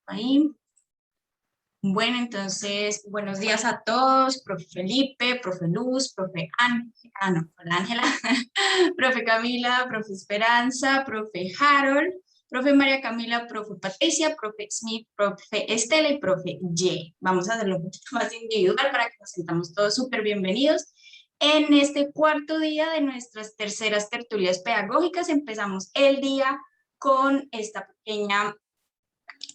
Ahí. Bueno, entonces, buenos días a todos, profe Felipe, profe Luz, profe hola Ángela, profe Camila, profe Esperanza, profe Harold, profe María Camila, profe Patricia, profe Smith, profe Estela y profe Ye. Vamos a hacerlo un poquito más individual para que nos sintamos todos súper bienvenidos. En este cuarto día de nuestras terceras tertulias pedagógicas empezamos el día con esta pequeña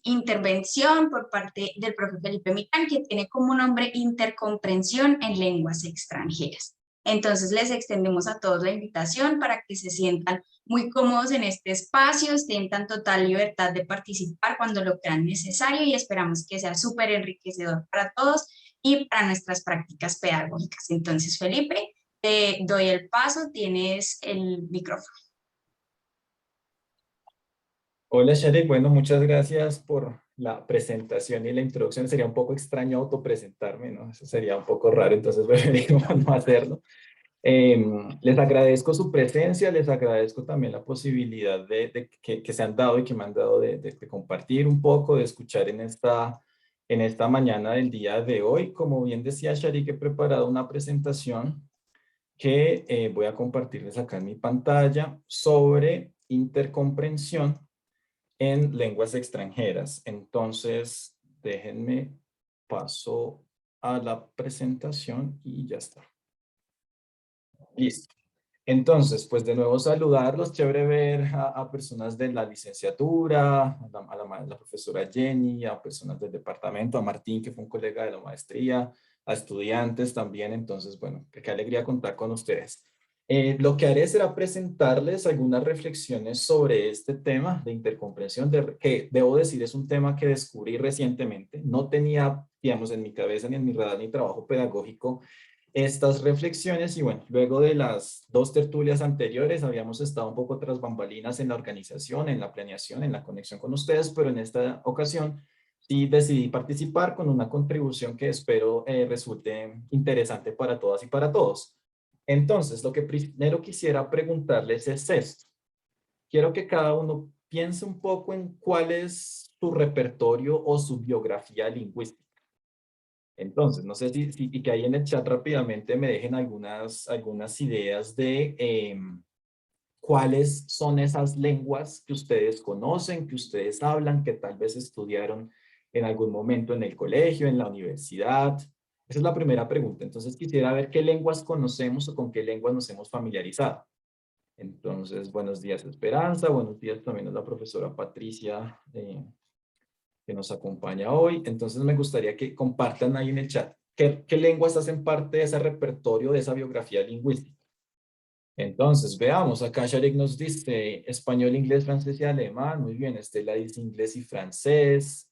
intervención por parte del profe Felipe Mitán, que tiene como nombre Intercomprensión en Lenguas Extranjeras. Entonces les extendemos a todos la invitación para que se sientan muy cómodos en este espacio, sientan total libertad de participar cuando lo crean necesario y esperamos que sea súper enriquecedor para todos y para nuestras prácticas pedagógicas. Entonces, Felipe, te doy el paso, tienes el micrófono. Hola Sharek, bueno, muchas gracias por la presentación y la introducción. Sería un poco extraño autopresentarme, ¿no? Eso sería un poco raro, entonces preferimos no hacerlo. Les agradezco su presencia, les agradezco también la posibilidad que se han dado y que me han dado de compartir un poco, de escuchar en esta mañana del día de hoy. Como bien decía Sharik, he preparado una presentación que voy a compartirles acá en mi pantalla sobre intercomprensión en lenguas extranjeras. Entonces, déjenme paso a la presentación y ya está. Listo. Entonces, pues de nuevo saludarlos, chévere ver a personas de la licenciatura, la profesora Jenny, a personas del departamento, a Martín, que fue un colega de la maestría, a estudiantes también. Entonces, bueno, qué alegría contar con ustedes. Lo que haré será presentarles algunas reflexiones sobre este tema de intercomprensión, que debo decir es un tema que descubrí recientemente. No tenía, digamos, en mi cabeza ni en mi radar ni trabajo pedagógico estas reflexiones y bueno, luego de las dos tertulias anteriores habíamos estado un poco tras bambalinas en la organización, en la planeación, en la conexión con ustedes, pero en esta ocasión sí decidí participar con una contribución que espero resulte interesante para todas y para todos. Entonces, lo que primero quisiera preguntarles es esto. Quiero que cada uno piense un poco en cuál es su repertorio o su biografía lingüística. Entonces, no sé y que ahí en el chat rápidamente me dejen algunas ideas de cuáles son esas lenguas que ustedes conocen, que ustedes hablan, que tal vez estudiaron en algún momento en el colegio, en la universidad. Esa es la primera pregunta. Entonces, quisiera ver qué lenguas conocemos o con qué lenguas nos hemos familiarizado. Entonces, buenos días, Esperanza. Buenos días también a la profesora Patricia, que nos acompaña hoy. Entonces me gustaría que compartan ahí en el chat qué lenguas hacen parte de ese repertorio, de esa biografía lingüística. Entonces, veamos, acá Sharek nos dice español, inglés, francés y alemán. Muy bien, Estela dice inglés y francés.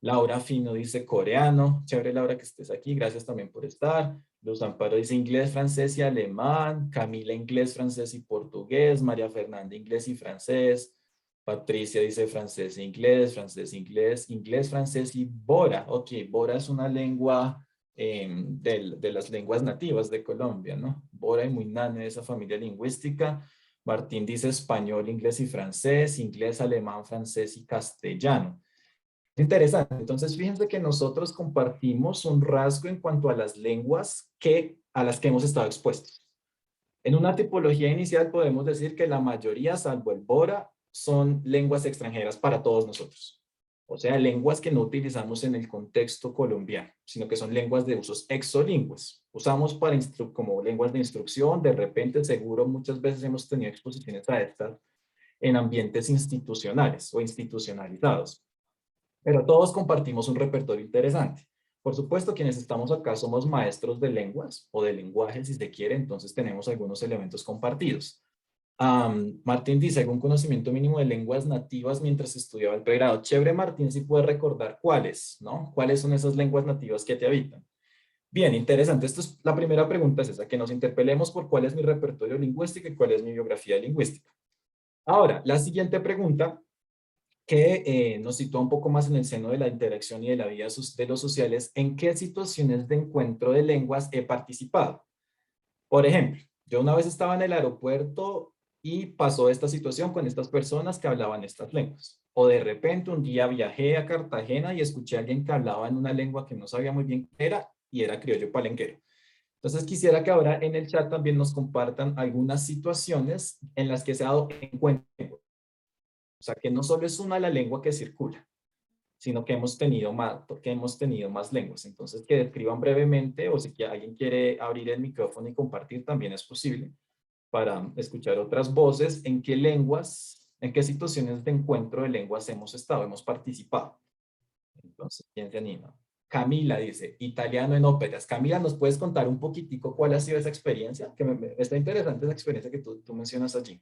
Laura Fino dice coreano. Chévere, Laura, que estés aquí. Gracias también por estar. Luz Amparo dice inglés, francés y alemán. Camila, inglés, francés y portugués. María Fernanda, inglés y francés. Patricia dice francés e inglés, francés, inglés, inglés, francés y Bora. Ok, Bora es una lengua de las lenguas nativas de Colombia, ¿no? Bora y Muinane de esa familia lingüística. Martín dice español, inglés y francés, inglés, alemán, francés y castellano. Interesante. Entonces, fíjense que nosotros compartimos un rasgo en cuanto a las lenguas a las que hemos estado expuestos. En una tipología inicial podemos decir que la mayoría, salvo el Bora, son lenguas extranjeras para todos nosotros. O sea, lenguas que no utilizamos en el contexto colombiano, sino que son lenguas de usos exolingües. Usamos como lenguas de instrucción, de repente seguro muchas veces hemos tenido exposiciones a estas en ambientes institucionales o institucionalizados. Pero todos compartimos un repertorio interesante. Por supuesto, quienes estamos acá somos maestros de lenguas o de lenguajes, si se quiere, entonces tenemos algunos elementos compartidos. Martín dice, algún conocimiento mínimo de lenguas nativas mientras estudiaba el pregrado. Chévere, Martín, si puedes recordar cuáles, ¿no? ¿Cuáles son esas lenguas nativas que te habitan? Bien, interesante. La primera pregunta es esa, que nos interpelemos por cuál es mi repertorio lingüístico y cuál es mi biografía lingüística. Ahora, la siguiente pregunta que nos sitúa un poco más en el seno de la interacción y de la vida de los sociales, ¿en qué situaciones de encuentro de lenguas he participado? Por ejemplo, yo una vez estaba en el aeropuerto y pasó esta situación con estas personas que hablaban estas lenguas. O de repente un día viajé a Cartagena y escuché a alguien que hablaba en una lengua que no sabía muy bien qué era y era criollo palenquero. Entonces quisiera que ahora en el chat también nos compartan algunas situaciones en las que se ha dado encuentro. O sea, que no solo es una la lengua que circula, sino que hemos tenido más lenguas. Entonces, que describan brevemente, o si alguien quiere abrir el micrófono y compartir, también es posible, para escuchar otras voces, en qué lenguas, en qué situaciones de encuentro de lenguas hemos participado. Entonces, ¿quién se anima? Camila dice, italiano en óperas. Camila, ¿nos puedes contar un poquitico cuál ha sido esa experiencia? Que está interesante esa experiencia que tú mencionas allí.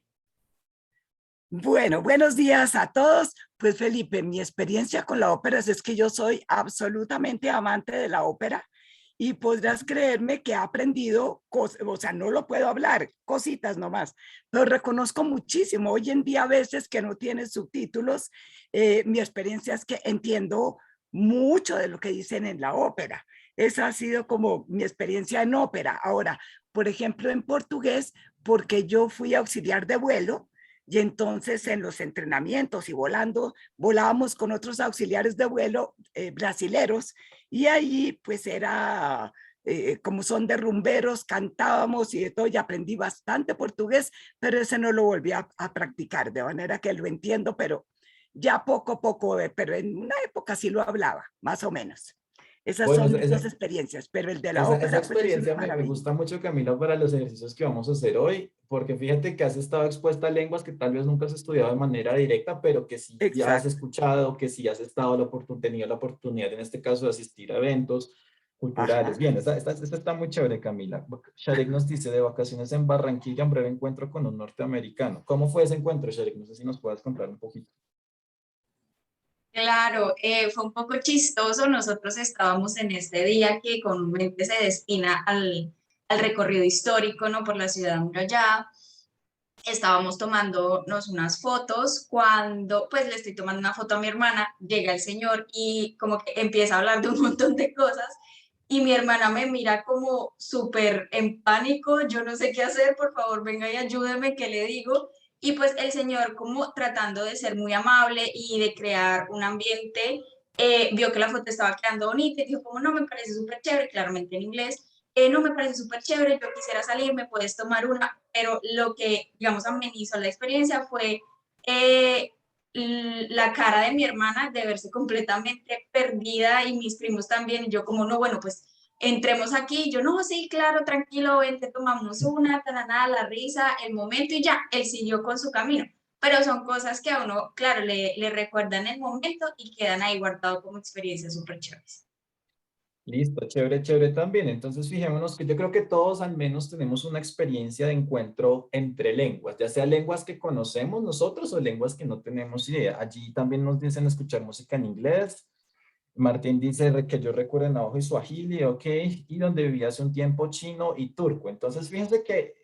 Bueno, buenos días a todos. Pues Felipe, mi experiencia con la ópera es que yo soy absolutamente amante de la ópera y podrás creerme que he aprendido cosas, o sea, no lo puedo hablar, cositas nomás, pero reconozco muchísimo. Hoy en día a veces que no tiene subtítulos, mi experiencia es que entiendo mucho de lo que dicen en la ópera. Esa ha sido como mi experiencia en ópera. Ahora, por ejemplo, en portugués, porque yo fui auxiliar de vuelo, y entonces en los entrenamientos y volando, volábamos con otros auxiliares de vuelo brasileros y ahí pues era, como son de rumberos, cantábamos y de todo y aprendí bastante portugués, pero ese no lo volví a practicar, de manera que lo entiendo, pero ya poco a poco, pero en una época sí lo hablaba, más o menos. Esas Bueno, son mis dos experiencias, pero el de la esa ópera pues es una experiencia me maravilla. gusta mucho, Camila, para los ejercicios que vamos a hacer hoy, porque fíjate que has estado expuesta a lenguas que tal vez nunca has estudiado de manera directa, pero que sí ya has Exacto. escuchado, que sí has tenido la oportunidad, en este caso, de asistir a eventos culturales. Ajá. Bien, esta está muy chévere, Camila. Sharek nos dice, de vacaciones en Barranquilla, un breve encuentro con un norteamericano. ¿Cómo fue ese encuentro, Sharek? No sé si nos puedas contar un poquito. Claro, fue un poco chistoso. Nosotros estábamos en este día que comúnmente se destina al recorrido histórico, ¿no? Por la ciudad amurallada. Estábamos tomándonos unas fotos cuando, pues le estoy tomando una foto a mi hermana, llega el señor y como que empieza a hablar de un montón de cosas y mi hermana me mira como súper en pánico, yo no sé qué hacer, por favor venga y ayúdeme, ¿qué le digo? Y pues el señor como tratando de ser muy amable y de crear un ambiente, vio que la foto estaba quedando bonita y dijo como no, me parece súper chévere, claramente en inglés, no me parece súper chévere, yo quisiera salir, me puedes tomar una, pero lo que, digamos, amenizó la experiencia fue eh, la cara de mi hermana de verse completamente perdida y mis primos también, y yo como, no, bueno, pues entremos aquí, yo no, sí, claro, tranquilo, vente, tomamos una, nada, la risa, el momento y ya, él siguió con su camino. Pero son cosas que a uno, claro, le recuerdan el momento y quedan ahí guardados como experiencias súper chéveres. Listo, chévere, chévere también. Entonces, fijémonos que yo creo que todos al menos tenemos una experiencia de encuentro entre lenguas, ya sea lenguas que conocemos nosotros o lenguas que no tenemos idea. Allí también nos dicen escuchar música en inglés. Martín dice que yo recuerdo en Navajo y Swahili, ok, y donde viví hace un tiempo chino y turco. Entonces, fíjense que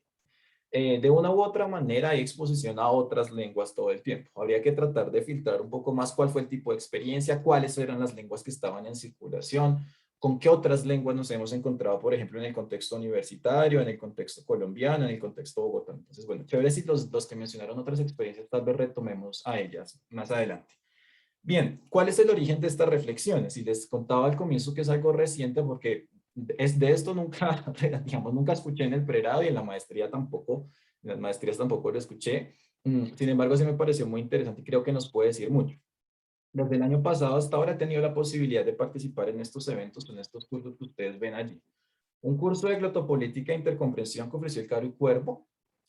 de una u otra manera hay exposición a otras lenguas todo el tiempo. Habría que tratar de filtrar un poco más cuál fue el tipo de experiencia, cuáles eran las lenguas que estaban en circulación, con qué otras lenguas nos hemos encontrado, por ejemplo, en el contexto universitario, en el contexto colombiano, en el contexto Bogotá. Entonces, bueno, chévere si los que mencionaron otras experiencias, tal vez retomemos a ellas más adelante. Bien, ¿cuál es el origen de estas reflexiones? Y les contaba al comienzo que es algo reciente porque es de esto nunca, digamos, nunca escuché en el pregrado y en la maestría tampoco, en las maestrías tampoco lo escuché. Sin embargo, sí me pareció muy interesante y creo que nos puede decir mucho. Desde el año pasado hasta ahora he tenido la posibilidad de participar en estos eventos, en estos cursos que ustedes ven allí. Un curso de glotopolítica e intercomprensión que ofreció el Caro y Cuervo,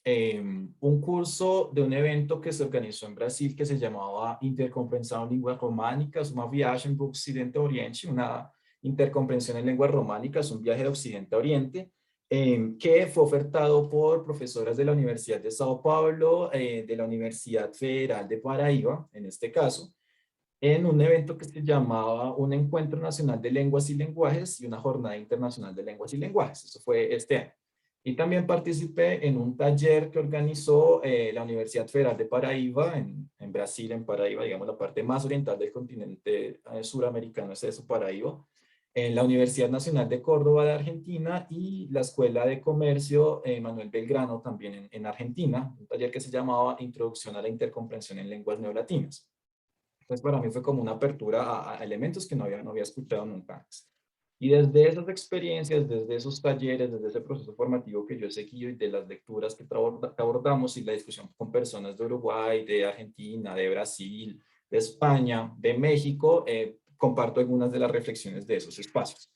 un curso de un evento que se organizó en Brasil que se llamaba Intercomprensión Lingua Románicas, una viagem do Occidente a Oriente, una intercomprensión en lenguas románicas, un viaje de Occidente a Oriente, que fue ofertado por profesoras de la Universidad de Sao Paulo, de la Universidad Federal de Paraíba, en este caso, en un evento que se llamaba un Encuentro Nacional de Lenguas y Lenguajes y una Jornada Internacional de Lenguas y Lenguajes. Eso fue este año. Y también participé en un taller que organizó la Universidad Federal de Paraíba, en Brasil, en Paraíba, digamos la parte más oriental del continente suramericano, es eso, Paraíba, en la Universidad Nacional de Córdoba de Argentina y la Escuela de Comercio Manuel Belgrano también en Argentina, un taller que se llamaba Introducción a la Intercomprensión en Lenguas Neolatinas. Entonces para mí fue como una apertura a elementos que no había escuchado nunca antes. Y desde esas experiencias, desde esos talleres, desde ese proceso formativo que yo he seguido y de las lecturas que abordamos y la discusión con personas de Uruguay, de Argentina, de Brasil, de España, de México, comparto algunas de las reflexiones de esos espacios.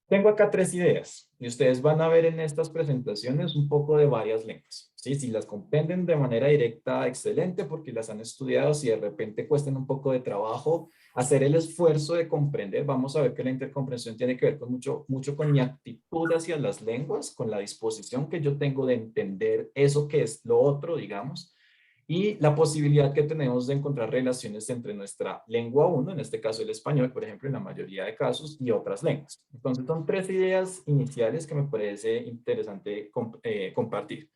Tengo acá 3 ideas y ustedes van a ver en estas presentaciones un poco de varias lenguas. ¿Sí? Si las comprenden de manera directa, excelente, porque las han estudiado. Si de repente cuestan un poco de trabajo hacer el esfuerzo de comprender, vamos a ver que la intercomprensión tiene que ver con mucho con mi actitud hacia las lenguas, con la disposición que yo tengo de entender eso que es lo otro, digamos, y la posibilidad que tenemos de encontrar relaciones entre nuestra lengua 1, en este caso el español, por ejemplo, en la mayoría de casos, y otras lenguas. Entonces son 3 ideas iniciales que me parece interesante compartir.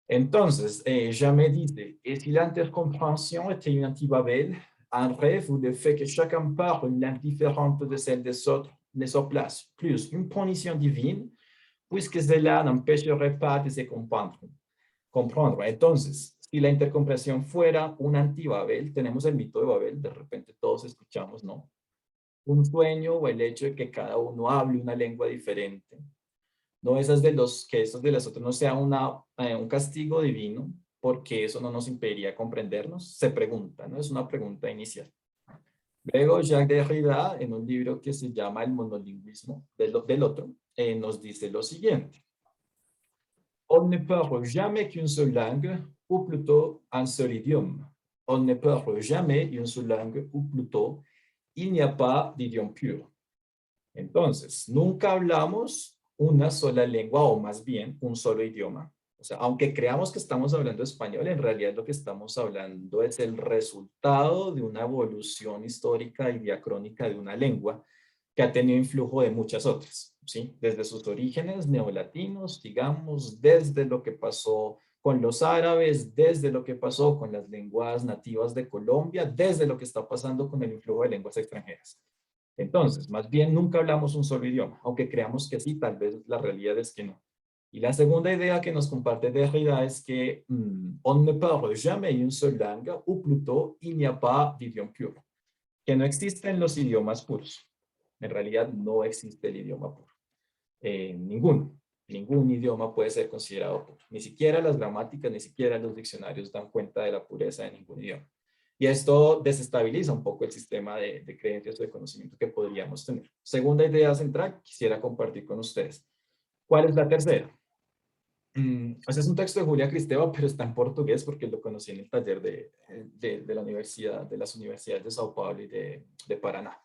Entonces, Jamais dice, et si l'intercompréhension était une antibabel, un rêve ou le fait que chacun parle une langue différente de celle des autres ne se place, plus une punition divine, puisque cela n'empêcherait pas de se comprendre. Entonces, si la intercomprensión fuera un anti-Babel, tenemos el mito de Babel, de repente todos escuchamos, ¿no? Un sueño o el hecho de que cada uno hable una lengua diferente. No esas de los que estos de las otras no sea un castigo divino, porque eso no nos impediría comprendernos, se pregunta, ¿no? Es una pregunta inicial. Luego, Jacques Derrida, en un libro que se llama El monolingüismo del otro, nos dice lo siguiente. On ne parle jamais qu'une seule langue, ou plutôt un seul idiome. On ne parle jamais une seule langue, ou plutôt, il n'y a pas d'idiome pur. Entonces, nunca hablamos una sola lengua, o más bien un solo idioma. O sea, aunque creamos que estamos hablando español, en realidad lo que estamos hablando es el resultado de una evolución histórica y diacrónica de una lengua que ha tenido influjo de muchas otras, ¿sí? Desde sus orígenes neolatinos, digamos, desde lo que pasó con los árabes, desde lo que pasó con las lenguas nativas de Colombia, desde lo que está pasando con el influjo de lenguas extranjeras. Entonces, más bien nunca hablamos un solo idioma, aunque creamos que sí, tal vez la realidad es que no. Y la segunda idea que nos comparte Derrida es que on ne parle jamais une seule langue, ou plutôt, il n'y a pas d'idiome pur. Que no existen los idiomas puros. En realidad no existe el idioma puro. Ningún idioma puede ser considerado puro. Ni siquiera las gramáticas, ni siquiera los diccionarios dan cuenta de la pureza de ningún idioma. Y esto desestabiliza un poco el sistema de creencias o de conocimiento que podríamos tener. Segunda idea central, quisiera compartir con ustedes. ¿Cuál es la tercera? Ese es un texto de Julia Kristeva, pero está en portugués porque lo conocí en el taller de la universidad, de las universidades de São Paulo y de Paraná.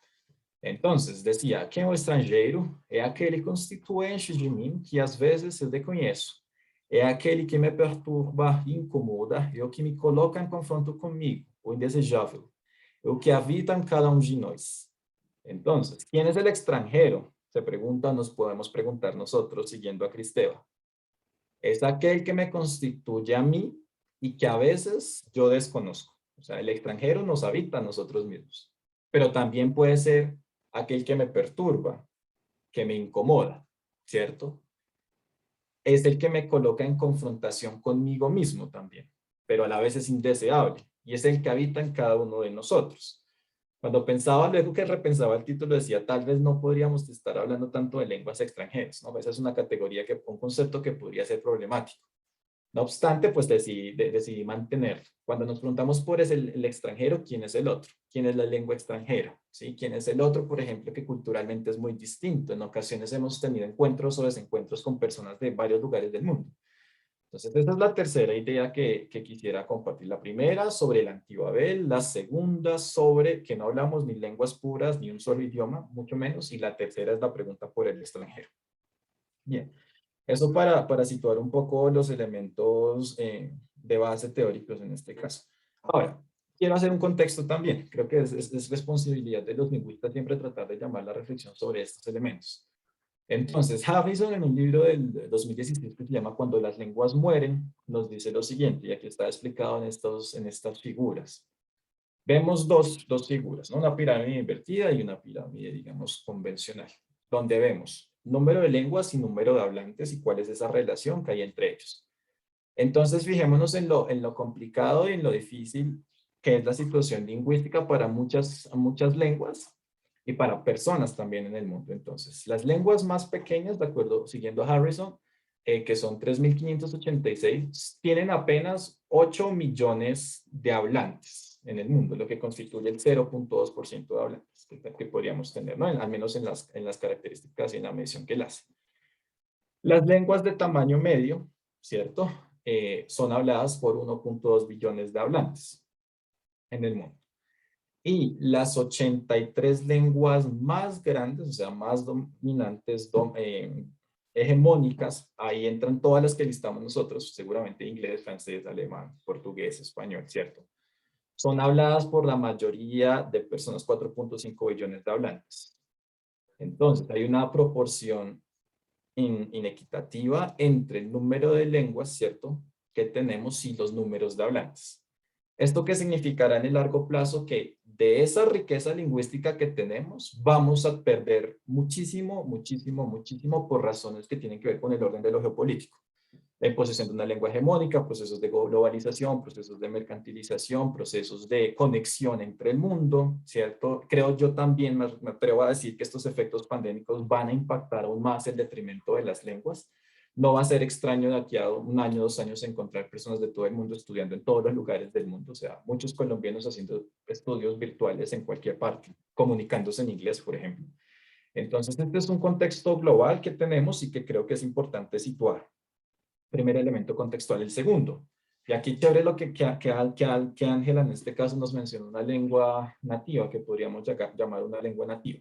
Entonces, decía, quem é o estrangeiro é aquele constituinte de mim que às vezes eu desconheço. É aquele que me perturba e incomoda, é o que me coloca em confronto comigo, o indesejável, é o que habita en cada uno de nós. Entonces, ¿quién es el extranjero? Se pregunta, nos podemos preguntar nosotros siguiendo a Kristeva. Es aquel que me constituye a mí y que a veces yo desconozco. O sea, el extranjero nos habita a nosotros mismos. Pero también puede ser aquel que me perturba, que me incomoda, ¿cierto? Es el que me coloca en confrontación conmigo mismo también, pero a la vez es indeseable, y es el que habita en cada uno de nosotros. Cuando pensaba, luego que repensaba el título, decía, tal vez no podríamos estar hablando tanto de lenguas extranjeras, ¿no? Esa es una categoría, un concepto que podría ser problemático. No obstante, pues decidí mantener. Cuando nos preguntamos por el extranjero, ¿quién es el otro? ¿Quién es la lengua extranjera? ¿Sí? ¿Quién es el otro, por ejemplo, que culturalmente es muy distinto? En ocasiones hemos tenido encuentros o desencuentros con personas de varios lugares del mundo. Entonces, esta es la tercera idea que quisiera compartir. La primera, sobre el Antibabel. La segunda, sobre que no hablamos ni lenguas puras, ni un solo idioma, mucho menos. Y la tercera es la pregunta por el extranjero. Bien. Eso para situar un poco los elementos de base teóricos en este caso. Ahora, quiero hacer un contexto también. Creo que es responsabilidad de los lingüistas siempre tratar de llamar la reflexión sobre estos elementos. Entonces, Harrison, en un libro del 2016 que se llama Cuando las lenguas mueren, nos dice lo siguiente, y aquí está explicado en estas figuras. Vemos dos figuras, ¿no? Una pirámide invertida y una pirámide, digamos, convencional, donde vemos número de lenguas y número de hablantes y cuál es esa relación que hay entre ellos. Entonces, fijémonos en lo complicado y en lo difícil que es la situación lingüística para muchas lenguas y para personas también en el mundo. Entonces, las lenguas más pequeñas, de acuerdo, siguiendo a Harrison, que son 3.586, tienen apenas 8 millones de hablantes en el mundo, lo que constituye el 0.2% de hablantes que podríamos tener, ¿no? Al menos en las características y en la medición que él hace. Las lenguas de tamaño medio, ¿cierto? Son habladas por 1.2 billones de hablantes en el mundo. Y las 83 lenguas más grandes, o sea, más dominantes, hegemónicas, ahí entran todas las que listamos nosotros, seguramente inglés, francés, alemán, portugués, español, ¿cierto? Son habladas por la mayoría de personas, 4.5 billones de hablantes. Entonces, hay una proporción inequitativa entre el número de lenguas, ¿cierto?, que tenemos y los números de hablantes. ¿Esto qué significará en el largo plazo? Que de esa riqueza lingüística que tenemos, vamos a perder muchísimo, muchísimo, muchísimo por razones que tienen que ver con el orden de lo geopolítico. La imposición de una lengua hegemónica, procesos de globalización, procesos de mercantilización, procesos de conexión entre el mundo, ¿cierto? Creo yo también, me atrevo a decir que estos efectos pandémicos van a impactar aún más el detrimento de las lenguas. No va a ser extraño de aquí a un año, 2 años encontrar personas de todo el mundo estudiando en todos los lugares del mundo, o sea, muchos colombianos haciendo estudios virtuales en cualquier parte, comunicándose en inglés, por ejemplo. Entonces, este es un contexto global que tenemos y que creo que es importante situar. Primer elemento contextual. El segundo, y aquí chévere lo que Ángela en este caso nos mencionó, una lengua nativa, que podríamos llamar una lengua nativa.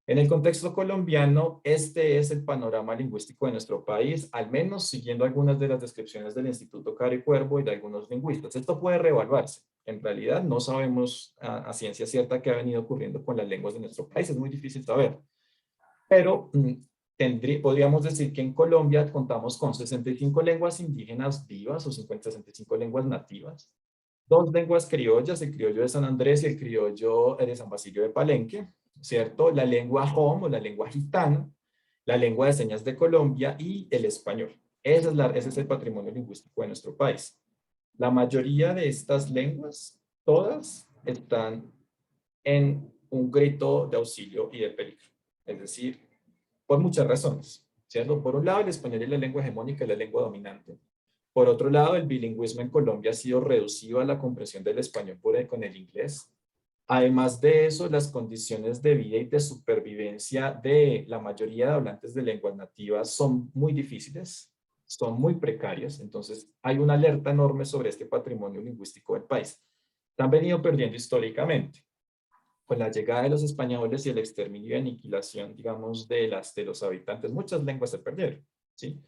En el contexto colombiano, este es el panorama lingüístico de nuestro país, al menos siguiendo algunas de las descripciones del Instituto Caro y Cuervo y de algunos lingüistas. Esto puede reevaluarse. En realidad no sabemos a ciencia cierta qué ha venido ocurriendo con las lenguas de nuestro país, es muy difícil saber. Pero podríamos decir que en Colombia contamos con 65 lenguas indígenas vivas o 65 lenguas nativas, 2 lenguas criollas, el criollo de San Andrés y el criollo de San Basilio de Palenque, ¿cierto? La lengua JOM o la lengua gitana, la lengua de señas de Colombia y el español. Ese es el patrimonio lingüístico de nuestro país. La mayoría de estas lenguas, todas, están en un grito de auxilio y de peligro. Es decir, por muchas razones, ¿cierto? Por un lado, el español es la lengua hegemónica y la lengua dominante. Por otro lado, el bilingüismo en Colombia ha sido reducido a la comprensión del español con el inglés. Además de eso, las condiciones de vida y de supervivencia de la mayoría de hablantes de lenguas nativas son muy difíciles, son muy precarias. Entonces, hay una alerta enorme sobre este patrimonio lingüístico del país. Se han venido perdiendo históricamente. Con la llegada de los españoles y el exterminio y aniquilación, digamos, de los habitantes, muchas lenguas se perdieron, ¿sí?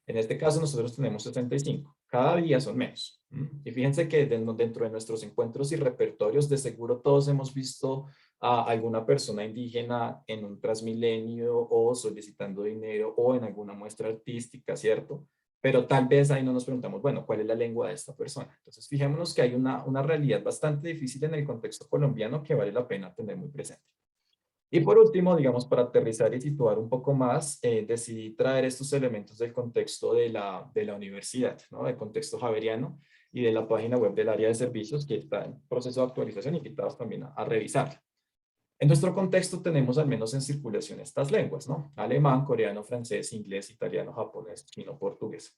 En este caso nosotros tenemos 75, cada día son menos. Y fíjense que dentro de nuestros encuentros y repertorios, de seguro todos hemos visto a alguna persona indígena en un Transmilenio o solicitando dinero o en alguna muestra artística, ¿cierto? Pero tal vez ahí no nos preguntamos, bueno, ¿cuál es la lengua de esta persona? Entonces, fijémonos que hay una realidad bastante difícil en el contexto colombiano que vale la pena tener muy presente. Y por último, digamos, para aterrizar y situar un poco más, decidí traer estos elementos del contexto de la universidad, ¿no? Del contexto javeriano y de la página web del área de servicios que está en proceso de actualización y invitados también a revisar. En nuestro contexto tenemos al menos en circulación estas lenguas, ¿no? Alemán, coreano, francés, inglés, italiano, japonés, chino, portugués.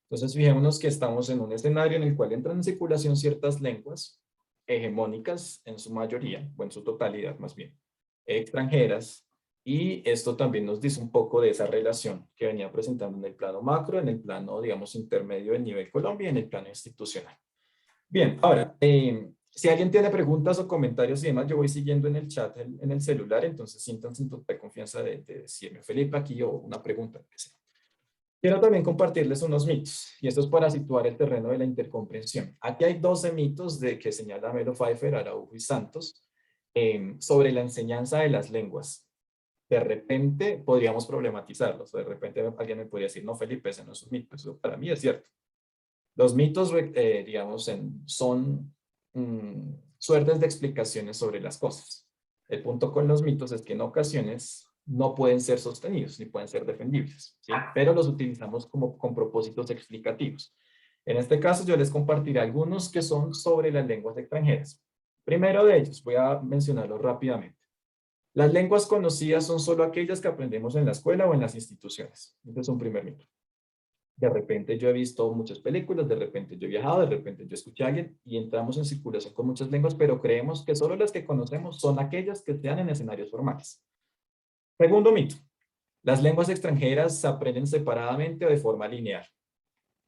Entonces, fijémonos que estamos en un escenario en el cual entran en circulación ciertas lenguas hegemónicas en su mayoría, o en su totalidad más bien, extranjeras, y esto también nos dice un poco de esa relación que venía presentando en el plano macro, en el plano, digamos, intermedio del nivel Colombia y en el plano institucional. Bien, ahora, si alguien tiene preguntas o comentarios y demás, yo voy siguiendo en el chat, en el celular, entonces siéntanse en total confianza de decirme, Felipe, aquí o una pregunta, que sea. Quiero también compartirles unos mitos, y esto es para situar el terreno de la intercomprensión. Aquí hay 12 mitos que señala Melo Pfeiffer, Araujo y Santos sobre la enseñanza de las lenguas. De repente podríamos problematizarlos, de repente alguien me podría decir, no, Felipe, ese no es un mito, eso para mí es cierto. Los mitos, digamos, son suertes de explicaciones sobre las cosas. El punto con los mitos es que en ocasiones no pueden ser sostenidos ni pueden ser defendibles, ¿sí? Pero los utilizamos como con propósitos explicativos. En este caso yo les compartiré algunos que son sobre las lenguas extranjeras. Primero de ellos, voy a mencionarlos rápidamente. Las lenguas conocidas son solo aquellas que aprendemos en la escuela o en las instituciones. Este es un primer mito. De repente yo he visto muchas películas, de repente yo he viajado, de repente yo escuché a alguien y entramos en circulación con muchas lenguas, pero creemos que solo las que conocemos son aquellas que se dan en escenarios formales. Segundo mito. Las lenguas extranjeras se aprenden separadamente o de forma lineal.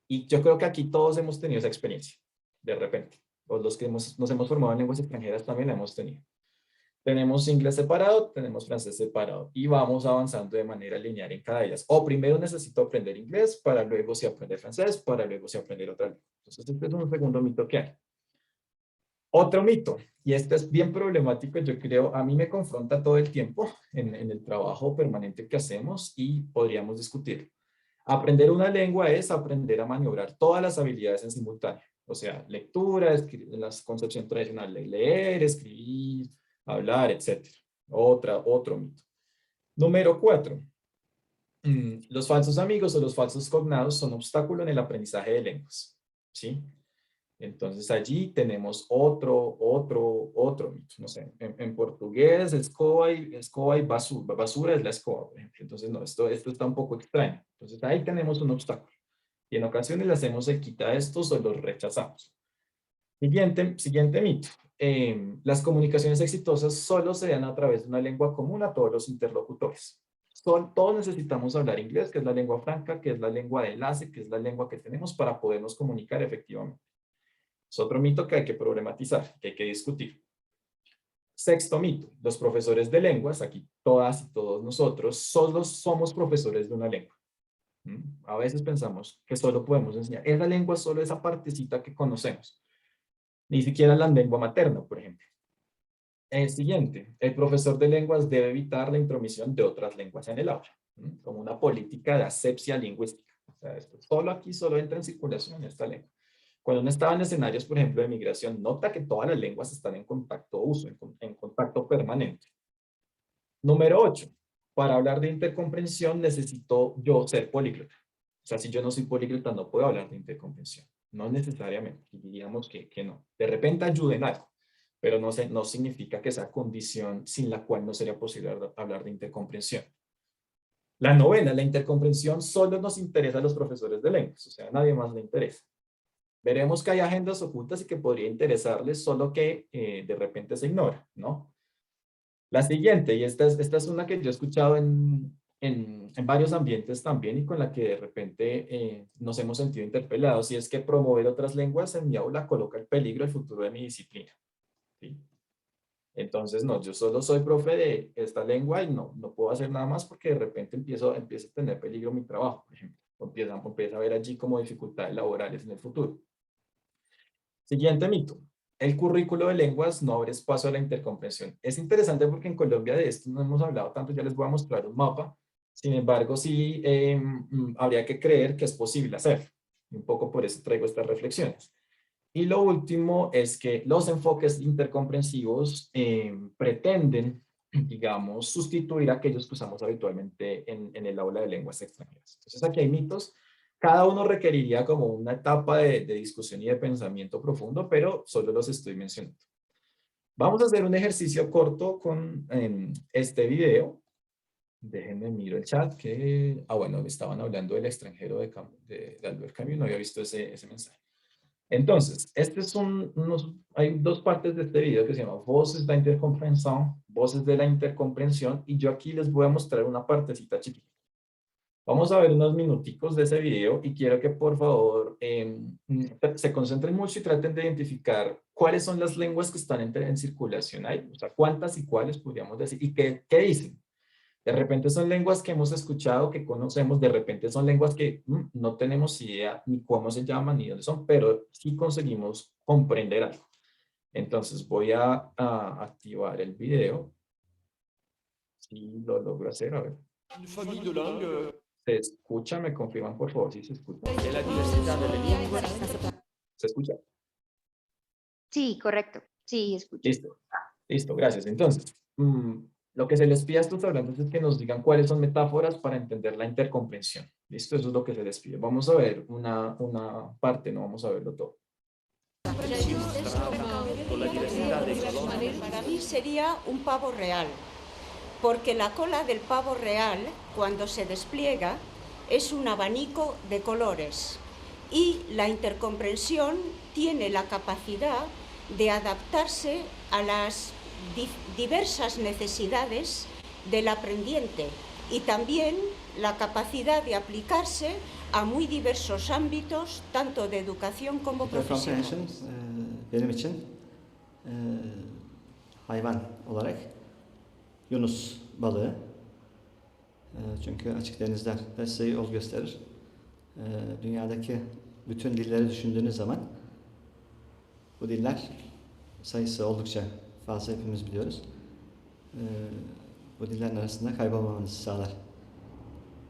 Y yo creo que aquí todos hemos tenido esa experiencia, de repente. O los que nos hemos formado en lenguas extranjeras también la hemos tenido. Tenemos inglés separado, tenemos francés separado y vamos avanzando de manera lineal en cada de ellas. O primero necesito aprender inglés para luego sí aprender francés, para luego sí aprender otra lengua. Entonces este es un segundo mito que hay. Otro mito, y este es bien problemático, yo creo, a mí me confronta todo el tiempo en el trabajo permanente que hacemos y podríamos discutir. Aprender una lengua es aprender a maniobrar todas las habilidades en simultáneo. O sea, lectura, la concepción tradicional de leer, escribir, hablar, etc. Otro mito. Número 4. Los falsos amigos o los falsos cognados son obstáculo en el aprendizaje de lenguas. ¿Sí? Entonces allí tenemos otro mito. No sé, en portugués escoba y basura. Basura es la escoba, por ejemplo. Entonces no, esto está un poco extraño. Entonces ahí tenemos un obstáculo. Y en ocasiones le hacemos el quita a estos o los rechazamos. Siguiente mito. Las comunicaciones exitosas solo se dan a través de una lengua común a todos los interlocutores. Todos necesitamos hablar inglés, que es la lengua franca, que es la lengua de enlace, que es la lengua que tenemos para podernos comunicar efectivamente. Es otro mito que hay que problematizar, que hay que discutir. Sexto mito. Los profesores de lenguas, aquí todas y todos nosotros, solo somos profesores de una lengua. A veces pensamos que solo podemos enseñar esa lengua, solo esa partecita que conocemos. Ni siquiera la lengua materna, por ejemplo. El siguiente, el profesor de lenguas debe evitar la intromisión de otras lenguas en el aula, como una política de asepsia lingüística. O sea, esto solo entra en circulación esta lengua. Cuando uno estaba en escenarios, por ejemplo, de migración, nota que todas las lenguas están en contacto en contacto permanente. Número 8. Para hablar de intercomprensión necesito yo ser políglota. O sea, si yo no soy políglota, no puedo hablar de intercomprensión. No necesariamente, diríamos que no. De repente ayuda en algo, pero no significa que sea condición sin la cual no sería posible hablar de intercomprensión. La novena, la intercomprensión solo nos interesa a los profesores de lenguas, o sea, a nadie más le interesa. Veremos que hay agendas ocultas y que podría interesarles, solo que de repente se ignora, ¿no? La siguiente, y esta es una que yo he escuchado en varios ambientes también y con la que de repente nos hemos sentido interpelados, y es que promover otras lenguas en mi aula coloca en peligro el futuro de mi disciplina. ¿Sí? Entonces, no, yo solo soy profe de esta lengua y no puedo hacer nada más porque de repente empiezo a tener peligro mi trabajo, por ejemplo. Empieza a ver allí como dificultades laborales en el futuro. Siguiente mito. El currículo de lenguas no abre espacio a la intercomprensión. Es interesante porque en Colombia de esto no hemos hablado tanto, ya les voy a mostrar un mapa. Sin embargo, sí habría que creer que es posible hacerlo. Un poco por eso traigo estas reflexiones. Y lo último es que los enfoques intercomprensivos pretenden, digamos, sustituir a aquellos que usamos habitualmente en el aula de lenguas extranjeras. Entonces aquí hay mitos. Cada uno requeriría como una etapa de discusión y de pensamiento profundo, pero solo los estoy mencionando. Vamos a hacer un ejercicio corto con este video. Déjenme miro el chat que... bueno, me estaban hablando del extranjero de Albert Camus, no había visto ese mensaje. Entonces, hay dos partes de este video que se llama Voces de la Intercomprensión, Voces de la Intercomprensión, y yo aquí les voy a mostrar una partecita chiquita. Vamos a ver unos minuticos de ese video y quiero que por favor se concentren mucho y traten de identificar cuáles son las lenguas que están en circulación ahí, o sea, cuántas y cuáles podríamos decir, y qué dicen. De repente son lenguas que hemos escuchado, que conocemos, de repente son lenguas que no tenemos idea ni cómo se llaman ni dónde son, pero sí conseguimos comprender algo. Entonces voy a activar el video. Si lo logro hacer, a ver. ¿Se escucha? ¿Me confirman por favor si se escucha? ¿Se escucha? Sí, correcto. Sí, escucho. Listo, listo, gracias. Entonces, lo que se les pide a estos hablantes es que nos digan cuáles son metáforas para entender la intercomprensión. Listo, eso es lo que se les pide. Vamos a ver una parte, no vamos a verlo todo. Para mí sería un pavo real, porque la cola del pavo real, cuando se despliega, es un abanico de colores y la intercomprensión tiene la capacidad de adaptarse a las diversas necesidades del aprendiente y también la capacidad de aplicarse a muy diversos ámbitos, tanto de educación como profesional. Benim için hayvan olarak Yunus balığı. Çünkü açık denizlerde size yol gösterir. Dünyadaki bütün dilleri düşündüğünüz zaman bu diller sayısı oldukça fazla, hepimiz biliyoruz. Bu dillerin arasında kaybolmamanızı sağlar.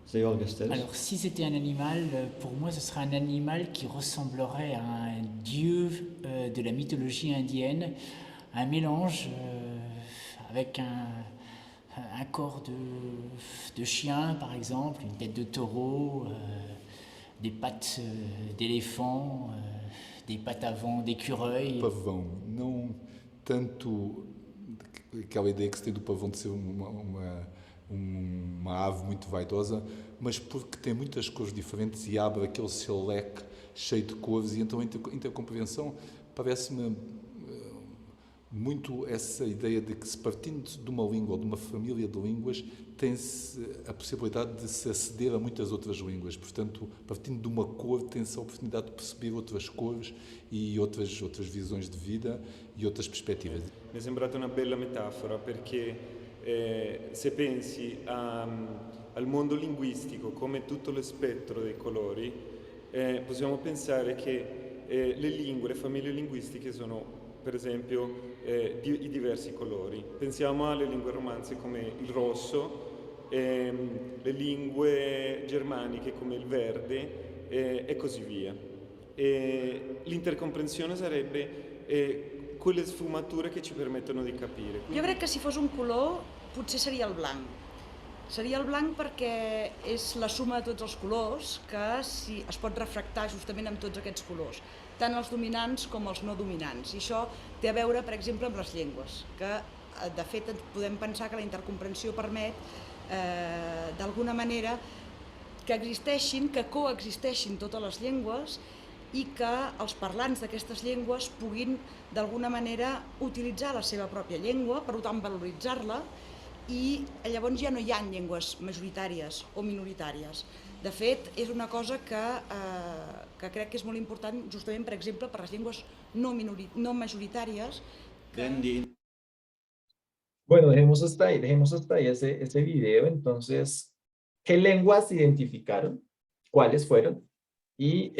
Size yol gösterir. Alors, si c'était un animal, pour moi, ce serait un animal qui ressemblerait à un dieu de la mythologie indienne, un mélange avec un corps de chien, par exemple, une tête de taureau, des pattes d'éléphant, des pattes avant d'écureuil. Pavão, não tanto aquela ideia que se tem do pavão de ser uma ave muito vaidosa, mas porque tem muitas cores diferentes e abre aquele seu leque cheio de cores, e então a intercompreensão parece-me muito essa ideia de que, se partindo de uma língua ou de uma família de línguas, tem-se a possibilidade de se aceder a muitas outras línguas. Portanto, partindo de uma cor, tem-se a oportunidade de perceber outras cores e outras visões de vida e outras perspectivas. Mi è sembrata una bella metafora perché se pensi al mondo linguistico come tutto lo spettro dei colori, possiamo pensare che le lingue, le famiglie linguistiche sono per esempio i diversi colori. Pensiamo alle lingue romanze come il rosso, le lingue germaniche come il verde e così via. L'intercomprensione sarebbe quelle sfumature che ci permettono di capire. Jo crec que si fos un color potser seria el blanc. Seria el blanc perquè és la suma de tots els colors que es pot refractar justament amb tots aquests colors, tant els dominants com els no dominants. I això té a veure, per exemple, amb les llengües, que de fet podem pensar que la intercomprensió permet d'alguna manera que existeixin, que coexisteixin totes les llengües i que els parlants d'aquestes llengües puguin d'alguna manera utilitzar la seva pròpia llengua, per tant valoritzar-la, i llavors ja no hi ha llengües majoritàries o minoritàries. De fet, és una cosa que crec que és molt important justament, per exemple, per les llengües no majoritàries. Bueno, dejemos hasta ahí ese video. Entonces, ¿qué lenguas identificaron? ¿Cuáles fueron? Y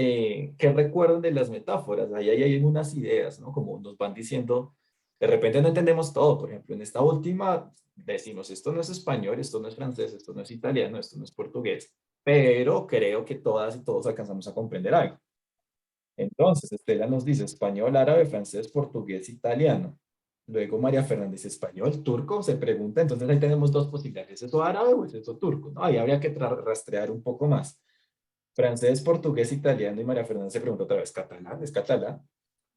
¿qué recuerdan de las metáforas? Ahí hay unas ideas, ¿no? Como nos van diciendo, de repente no entendemos todo. Por ejemplo, en esta última decimos, esto no es español, esto no es francés, esto no es italiano, esto no es portugués, pero creo que todas y todos alcanzamos a comprender algo. Entonces, Estela nos dice español, árabe, francés, portugués, italiano. Luego María Fernanda dice español, turco, se pregunta. Entonces ahí tenemos dos posibilidades, ¿es eso árabe o es eso turco? ¿No? Ahí habría que rastrear un poco más. Francés, portugués, italiano, y María Fernanda se pregunta otra vez, ¿catalán? ¿Es catalán?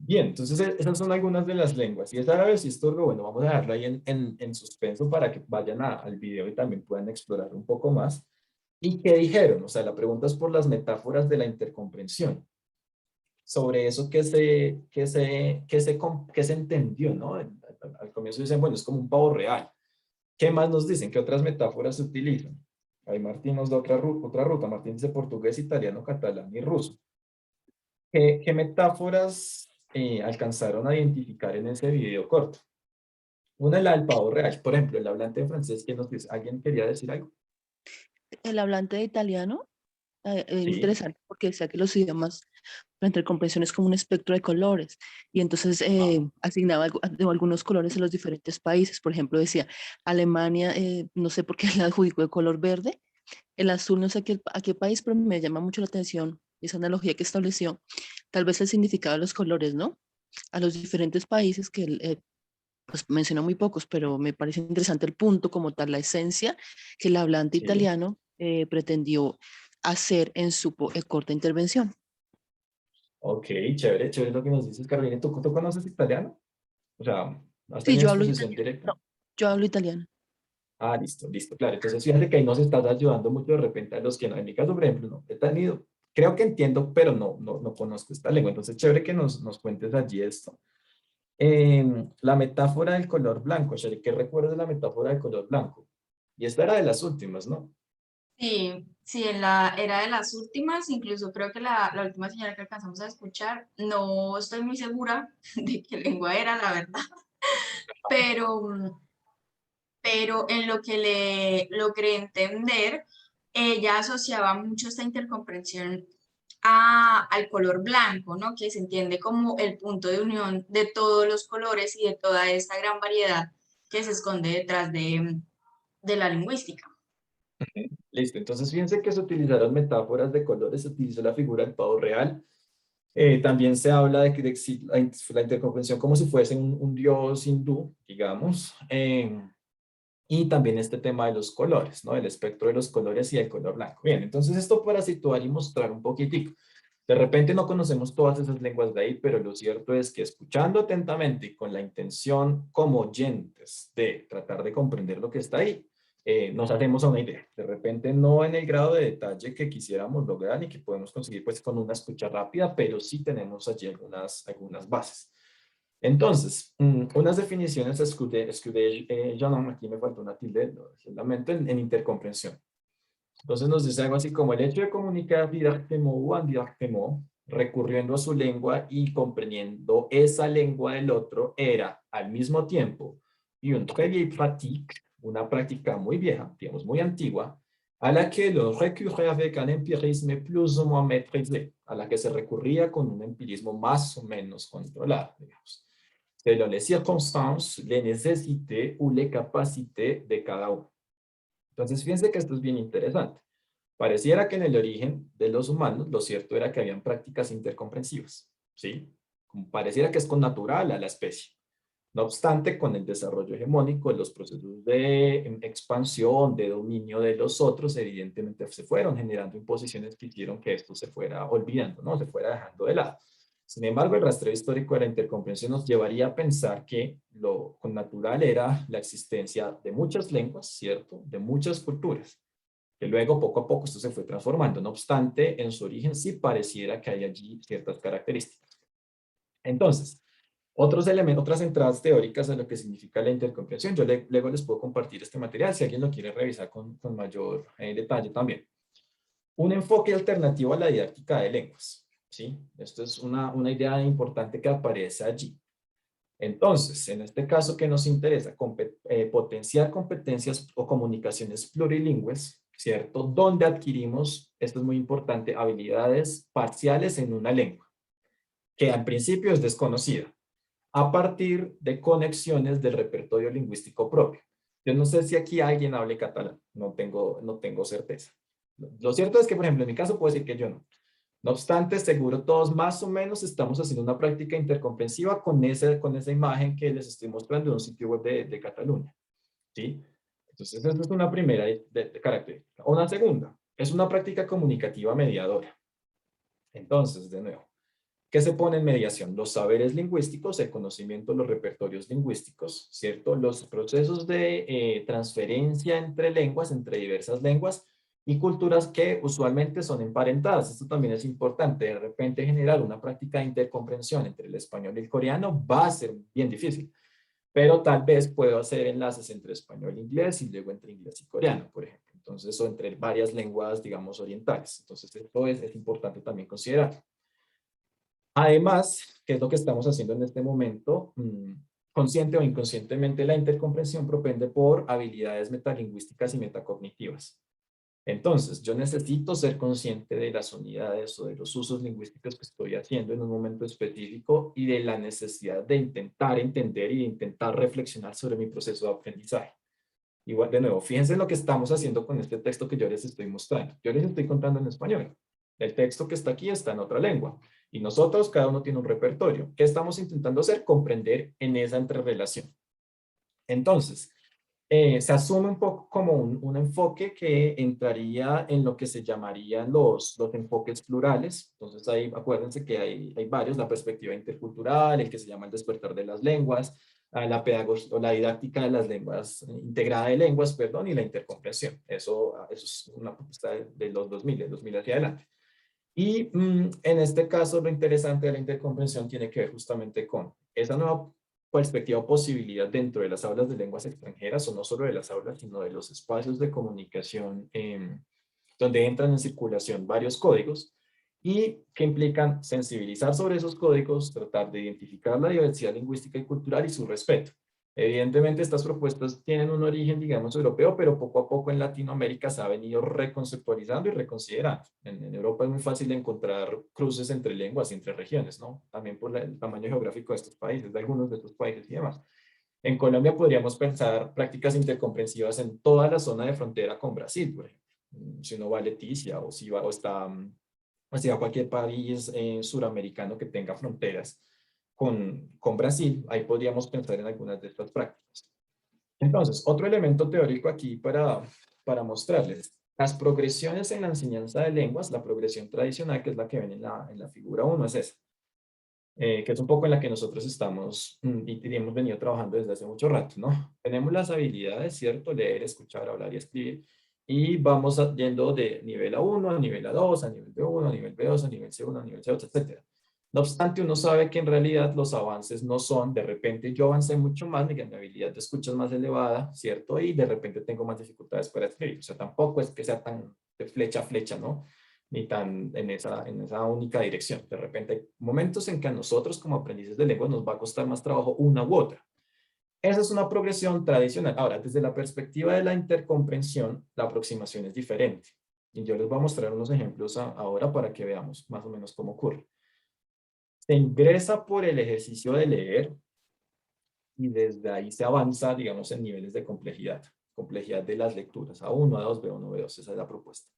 Bien, entonces esas son algunas de las lenguas. Si es árabe, si es turco, bueno, vamos a dejarlo ahí en suspenso para que vayan al video y también puedan explorar un poco más. ¿Y qué dijeron? O sea, la pregunta es por las metáforas de la intercomprensión. Sobre eso que se entendió, ¿no? Al comienzo dicen, bueno, es como un pavo real. ¿Qué más nos dicen? ¿Qué otras metáforas se utilizan? Ahí Martín nos da otra ruta. Martín dice portugués, italiano, catalán y ruso. ¿Qué metáforas alcanzaron a identificar en ese video corto? Una es la del pavo real. Por ejemplo, el hablante de francés, ¿quién nos dice? ¿Alguien quería decir algo? El hablante de italiano, Sí. interesante porque decía que los idiomas, la intercomprensión es como un espectro de colores y entonces asignaba algunos colores a los diferentes países. Por ejemplo, decía Alemania, no sé por qué le adjudicó el color verde, el azul no sé a qué país, pero me llama mucho la atención esa analogía que estableció, tal vez el significado de los colores, ¿no? a los diferentes países que pues menciona muy pocos, pero me parece interesante el punto como tal, la esencia que el hablante Sí. italiano pretendió hacer en su corta intervención. Ok, chévere, chévere lo que nos dices, Carolina. ¿Tú conoces italiano? O sea, ¿has Sí, tenido yo hablo exposición italiano. directa? No, yo hablo italiano. Ah, listo, listo, claro. Entonces, fíjate que ahí nos estás ayudando mucho de repente a los que no. En mi caso, por ejemplo, no he tenido, creo que entiendo, pero no conozco esta lengua. Entonces, chévere que nos cuentes allí esto. La metáfora del color blanco, Sherry, ¿qué recuerdas de la metáfora del color blanco? Y esta era de las últimas, ¿no? Sí, sí, era de las últimas, incluso creo que la última señal que alcanzamos a escuchar, no estoy muy segura de qué lengua era, la verdad, pero, pero en lo que le logré entender, ella asociaba mucho esta intercomprensión al color blanco, ¿no? Que se entiende como el punto de unión de todos los colores y de toda esta gran variedad que se esconde detrás de la lingüística. Listo, entonces fíjense que se utilizaron metáforas de colores, se utilizó la figura del pavo real. También se habla de que la intercomprensión como si fuese un dios hindú, digamos. Y también este tema de los colores, ¿no? El espectro de los colores y el color blanco. Bien, entonces esto para situar y mostrar un poquitico. De repente no conocemos todas esas lenguas de ahí, pero lo cierto es que escuchando atentamente y con la intención como oyentes de tratar de comprender lo que está ahí, nos hacemos a una idea. De repente no en el grado de detalle que quisiéramos lograr y que podemos conseguir pues con una escucha rápida, pero sí tenemos allí algunas bases. Entonces, unas definiciones aquí me faltó una tilde, lo lamento, en intercomprensión. Entonces nos dice algo así como el hecho de comunicar directement, recurriendo a su lengua y comprendiendo esa lengua del otro, era al mismo tiempo y une très vieille pratique, una práctica muy vieja, digamos muy antigua, a la que lo recurre avec un empirisme plus ou moins maîtrisé, a la que se recurría con un empirismo más o menos controlado, digamos, selon les circonstances, les nécessités ou les capacités de cada uno. Entonces, fíjense que esto es bien interesante. Pareciera que en el origen de los humanos, lo cierto era que habían prácticas intercomprensivas, ¿sí? Como pareciera que es connatural a la especie. No obstante, con el desarrollo hegemónico, los procesos de expansión, de dominio de los otros, evidentemente se fueron generando imposiciones que hicieron que esto se fuera olvidando, ¿no? Se fuera dejando de lado. Sin embargo, el rastreo histórico de la intercomprensión nos llevaría a pensar que lo connatural era la existencia de muchas lenguas, ¿cierto? De muchas culturas, que luego poco a poco esto se fue transformando. No obstante, en su origen sí pareciera que hay allí ciertas características. Entonces, otros elementos, otras entradas teóricas a lo que significa la intercomprensión. Yo luego les puedo compartir este material si alguien lo quiere revisar con mayor detalle también. Un enfoque alternativo a la didáctica de lenguas, ¿sí? Esto es una idea importante que aparece allí. Entonces, en este caso, ¿qué nos interesa? Potenciar competencias o comunicaciones plurilingües, ¿cierto? Donde adquirimos, esto es muy importante, habilidades parciales en una lengua, que al principio es desconocida, a partir de conexiones del repertorio lingüístico propio. Yo no sé si aquí alguien hable catalán, no tengo certeza. Lo cierto es que, por ejemplo, en mi caso puedo decir que yo no. No obstante, seguro todos más o menos estamos haciendo una práctica intercomprensiva con esa imagen que les estoy mostrando en un sitio web de Cataluña, ¿sí? Entonces, esa es una primera característica. Una segunda, es una práctica comunicativa mediadora. Entonces, de nuevo, ¿qué se pone en mediación? Los saberes lingüísticos, el conocimiento de los repertorios lingüísticos, ¿cierto? Los procesos de transferencia entre lenguas, entre diversas lenguas y culturas que usualmente son emparentadas. Esto también es importante. De repente generar una práctica de intercomprensión entre el español y el coreano va a ser bien difícil, pero tal vez puedo hacer enlaces entre español e inglés y luego entre inglés y coreano, por ejemplo. Entonces, o entre varias lenguas, digamos, orientales. Entonces, esto es importante también considerar. Además, ¿qué es lo que estamos haciendo en este momento? Consciente o inconscientemente, la intercomprensión propende por habilidades metalingüísticas y metacognitivas. Entonces, yo necesito ser consciente de las unidades o de los usos lingüísticos que estoy haciendo en un momento específico y de la necesidad de intentar entender y de intentar reflexionar sobre mi proceso de aprendizaje. Igual, de nuevo, fíjense lo que estamos haciendo con este texto que yo les estoy mostrando. Yo les estoy contando en español. El texto que está aquí está en otra lengua. Y nosotros, cada uno tiene un repertorio. ¿Qué estamos intentando hacer? Comprender en esa entrerelación. Entonces, se asume un poco como un enfoque que entraría en lo que se llamarían los enfoques plurales. Entonces, ahí acuérdense que hay varios, la perspectiva intercultural, el que se llama el despertar de las lenguas, la pedagogía o la didáctica de las lenguas, integrada de lenguas, perdón, y la intercomprensión. Eso es una propuesta de los 2000 hacia adelante. Y en este caso, lo interesante de la intercomprensión tiene que ver justamente con esa nueva perspectiva o posibilidad dentro de las aulas de lenguas extranjeras, o no solo de las aulas, sino de los espacios de comunicación donde entran en circulación varios códigos y que implican sensibilizar sobre esos códigos, tratar de identificar la diversidad lingüística y cultural y su respeto. Evidentemente estas propuestas tienen un origen, digamos, europeo, pero poco a poco en Latinoamérica se ha venido reconceptualizando y reconsiderando. En Europa es muy fácil encontrar cruces entre lenguas y entre regiones, ¿no? También por el tamaño geográfico de estos países, de algunos de estos países y demás. En Colombia podríamos pensar prácticas intercomprensivas en toda la zona de frontera con Brasil, por ejemplo. Si uno va a Leticia o si va a cualquier país suramericano que tenga fronteras con Brasil, ahí podríamos pensar en algunas de estas prácticas. Entonces, otro elemento teórico aquí para mostrarles. Las progresiones en la enseñanza de lenguas, la progresión tradicional, que es la que ven en la figura 1, es esa. Que es un poco en la que nosotros estamos y hemos venido trabajando desde hace mucho rato, ¿no? Tenemos las habilidades, ¿cierto? Leer, escuchar, hablar y escribir. Y vamos yendo de nivel A1 a nivel A2, a nivel B1, a nivel B2, a nivel C1, a nivel C2, etc. No obstante, uno sabe que en realidad los avances no son, de repente yo avancé mucho más, mi habilidad de escucha es más elevada, ¿cierto? Y de repente tengo más dificultades para escribir. O sea, tampoco es que sea tan de flecha a flecha, ¿no? Ni tan en esa única dirección. De repente hay momentos en que a nosotros como aprendices de lengua nos va a costar más trabajo una u otra. Esa es una progresión tradicional. Ahora, desde la perspectiva de la intercomprensión, la aproximación es diferente. Y yo les voy a mostrar unos ejemplos ahora para que veamos más o menos cómo ocurre. Se ingresa por el ejercicio de leer y desde ahí se avanza, digamos, en niveles de complejidad. Complejidad de las lecturas, A1, A2, B1, B2, esa es la propuesta.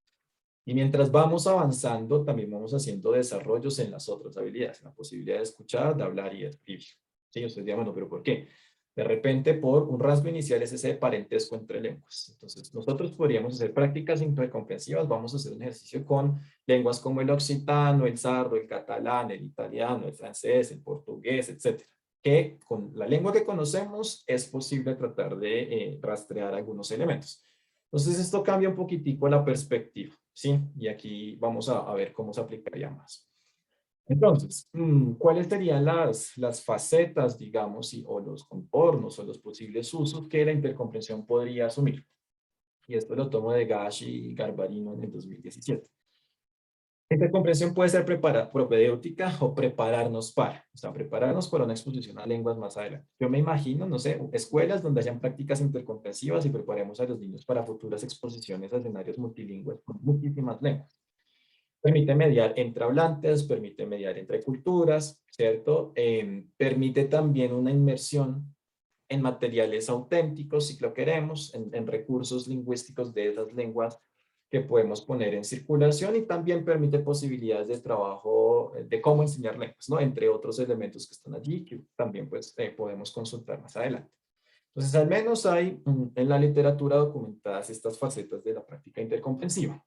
Y mientras vamos avanzando, también vamos haciendo desarrollos en las otras habilidades, en la posibilidad de escuchar, de hablar y de escribir. Sí, ustedes dirán, bueno, ¿pero por qué? De repente, por un rasgo inicial es ese parentesco entre lenguas. Entonces, nosotros podríamos hacer prácticas intercomprensivas, vamos a hacer un ejercicio con lenguas como el occitano, el sardo, el catalán, el italiano, el francés, el portugués, etcétera. Que con la lengua que conocemos es posible tratar de rastrear algunos elementos. Entonces, esto cambia un poquitico la perspectiva, ¿sí? Y aquí vamos a ver cómo se aplicaría más. Entonces, ¿cuáles serían las facetas, digamos, o los contornos o los posibles usos que la intercomprensión podría asumir? Y esto lo tomo de Gash y Garbarino en el 2017. La intercomprensión puede ser propedéutica o prepararnos para, o sea, prepararnos para una exposición a lenguas más adelante. Yo me imagino, no sé, escuelas donde hayan prácticas intercomprensivas y preparemos a los niños para futuras exposiciones a escenarios multilingües con muchísimas lenguas. Permite mediar entre hablantes, permite mediar entre culturas, ¿cierto? Permite también una inmersión en materiales auténticos, si lo queremos, en recursos lingüísticos de esas lenguas que podemos poner en circulación, y también permite posibilidades de trabajo de cómo enseñar lenguas, ¿no? Entre otros elementos que están allí que también pues, podemos consultar más adelante. Entonces, al menos hay en la literatura documentadas estas facetas de la práctica intercomprensiva.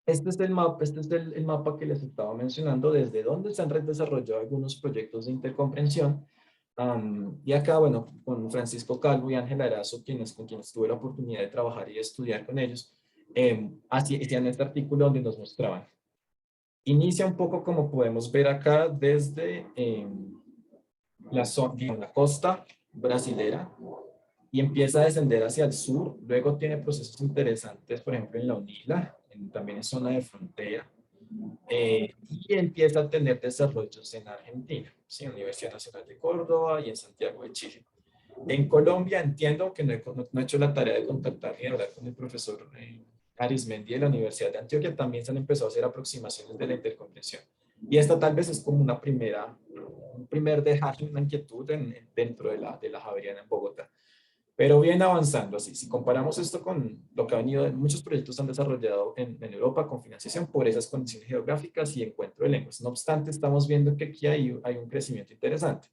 Este es el mapa que les estaba mencionando, desde donde se han desarrollado algunos proyectos de intercomprensión. Y acá, bueno, con Francisco Calvo y Ángela Erazo, con quienes tuve la oportunidad de trabajar y de estudiar con ellos, hacían este artículo donde nos mostraban. Inicia un poco como podemos ver acá desde la costa brasilera y empieza a descender hacia el sur. Luego tiene procesos interesantes, por ejemplo, en la Unila, también en zona de frontera. Y empieza a tener desarrollos en Argentina, ¿sí? Universidad Nacional de Córdoba y en Santiago de Chile. En Colombia entiendo que no he hecho la tarea de contactar y hablar con el profesor Arismendi de la Universidad de Antioquia. También se han empezado a hacer aproximaciones de la intercomprensión. Y esta tal vez es como un primer dejar una inquietud dentro de la Javeriana en Bogotá. Pero bien avanzando así, si comparamos esto con lo que ha venido, muchos proyectos han desarrollado en Europa con financiación por esas condiciones geográficas y encuentro de lenguas. No obstante, estamos viendo que aquí hay un crecimiento interesante.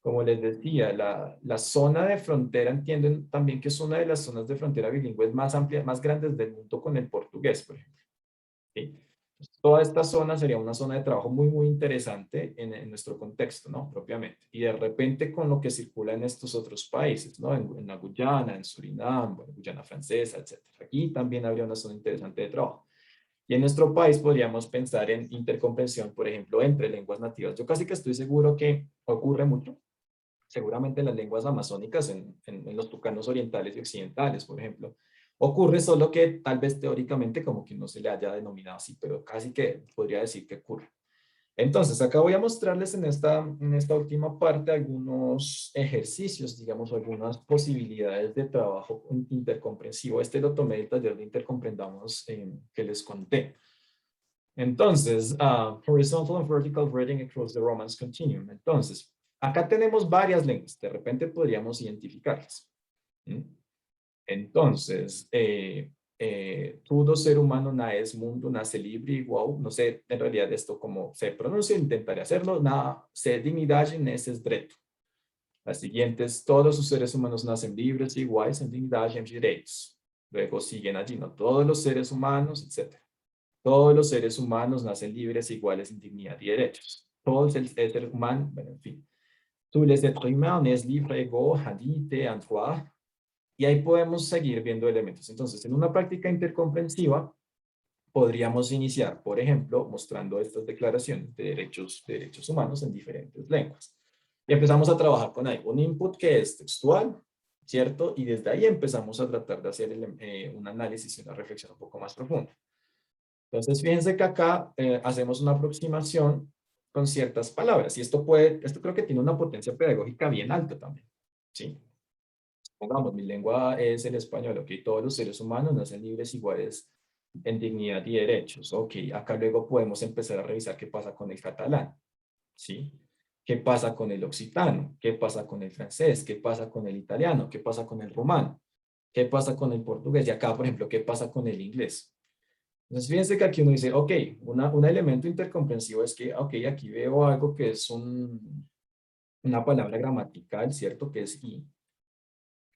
Como les decía, la zona de frontera, entienden también que es una de las zonas de frontera bilingües más amplias, más grandes del mundo con el portugués, por ejemplo. ¿Sí? Entonces, toda esta zona sería una zona de trabajo muy, muy interesante en nuestro contexto, ¿no? Propiamente. Y de repente con lo que circula en estos otros países, ¿no? En la Guyana, en Surinam, bueno, Guyana Francesa, etc. Aquí también habría una zona interesante de trabajo. Y en nuestro país podríamos pensar en intercomprensión, por ejemplo, entre lenguas nativas. Yo casi que estoy seguro que ocurre mucho, seguramente en las lenguas amazónicas, en los tucanos orientales y occidentales, por ejemplo. Ocurre, solo que tal vez teóricamente como que no se le haya denominado así, pero casi que podría decir que ocurre. Entonces, acá voy a mostrarles en esta última parte algunos ejercicios, digamos, algunas posibilidades de trabajo intercomprensivo. Este lo tomé del taller de Intercomprendamos que les conté. Entonces, horizontal and vertical reading across the Romance continuum. Entonces, acá tenemos varias lenguas, de repente podríamos identificarlas. ¿Mm? Entonces, todo ser humano nace mundo, nace libre, wow, no sé en realidad esto cómo se pronuncia, intentaré hacerlo, se dignidad neces dreto. Las siguientes, todos los seres humanos nacen libres, iguales, en dignidad y derechos. Luego siguen allí, ¿no? Todos los seres humanos, etc. Todos los seres humanos nacen libres, iguales, en dignidad y derechos. Todos el ser humano, bueno, en fin. Tous les êtres humains naissent libres, égaux, en dignité, en droit. Y ahí podemos seguir viendo elementos. Entonces, en una práctica intercomprensiva, podríamos iniciar, por ejemplo, mostrando estas declaraciones de derechos humanos en diferentes lenguas. Y empezamos a trabajar con ahí un input que es textual, ¿cierto? Y desde ahí empezamos a tratar de hacer un análisis y una reflexión un poco más profunda. Entonces, fíjense que acá hacemos una aproximación con ciertas palabras. Y esto creo que tiene una potencia pedagógica bien alta también, ¿sí? Pongamos, mi lengua es el español, ok, todos los seres humanos nacen libres, iguales en dignidad y derechos, ok, acá luego podemos empezar a revisar qué pasa con el catalán, ¿sí? ¿Qué pasa con el occitano? ¿Qué pasa con el francés? ¿Qué pasa con el italiano? ¿Qué pasa con el rumano? ¿Qué pasa con el portugués? Y acá, por ejemplo, ¿qué pasa con el inglés? Entonces, fíjense que aquí uno dice, ok, un elemento intercomprensivo es que, ok, aquí veo algo que es una palabra gramatical, ¿cierto? Que es y.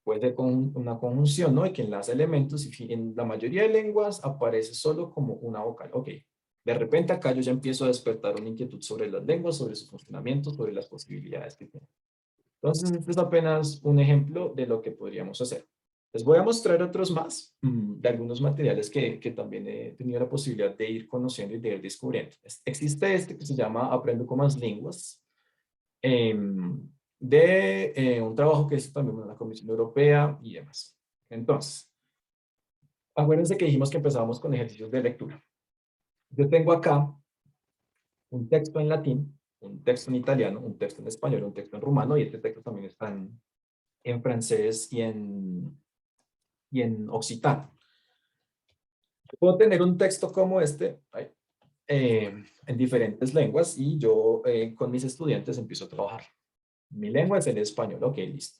Puede ser con una conjunción, ¿no? Y que enlaza elementos y en la mayoría de lenguas aparece solo como una vocal. Ok, de repente acá yo ya empiezo a despertar una inquietud sobre las lenguas, sobre su funcionamiento, sobre las posibilidades que tienen. Entonces, este es apenas un ejemplo de lo que podríamos hacer. Les voy a mostrar otros más, de algunos materiales que también he tenido la posibilidad de ir conociendo y de ir descubriendo. Existe este que se llama Aprendo con más lenguas, de un trabajo que hizo también la Comisión Europea y demás. Entonces, acuérdense que dijimos que empezábamos con ejercicios de lectura. Yo tengo acá un texto en latín, un texto en italiano, un texto en español, un texto en rumano, y este texto también está en francés y en occitano. Puedo tener un texto como este en diferentes lenguas y yo con mis estudiantes empiezo a trabajar. Mi lengua es el español, ok, listo.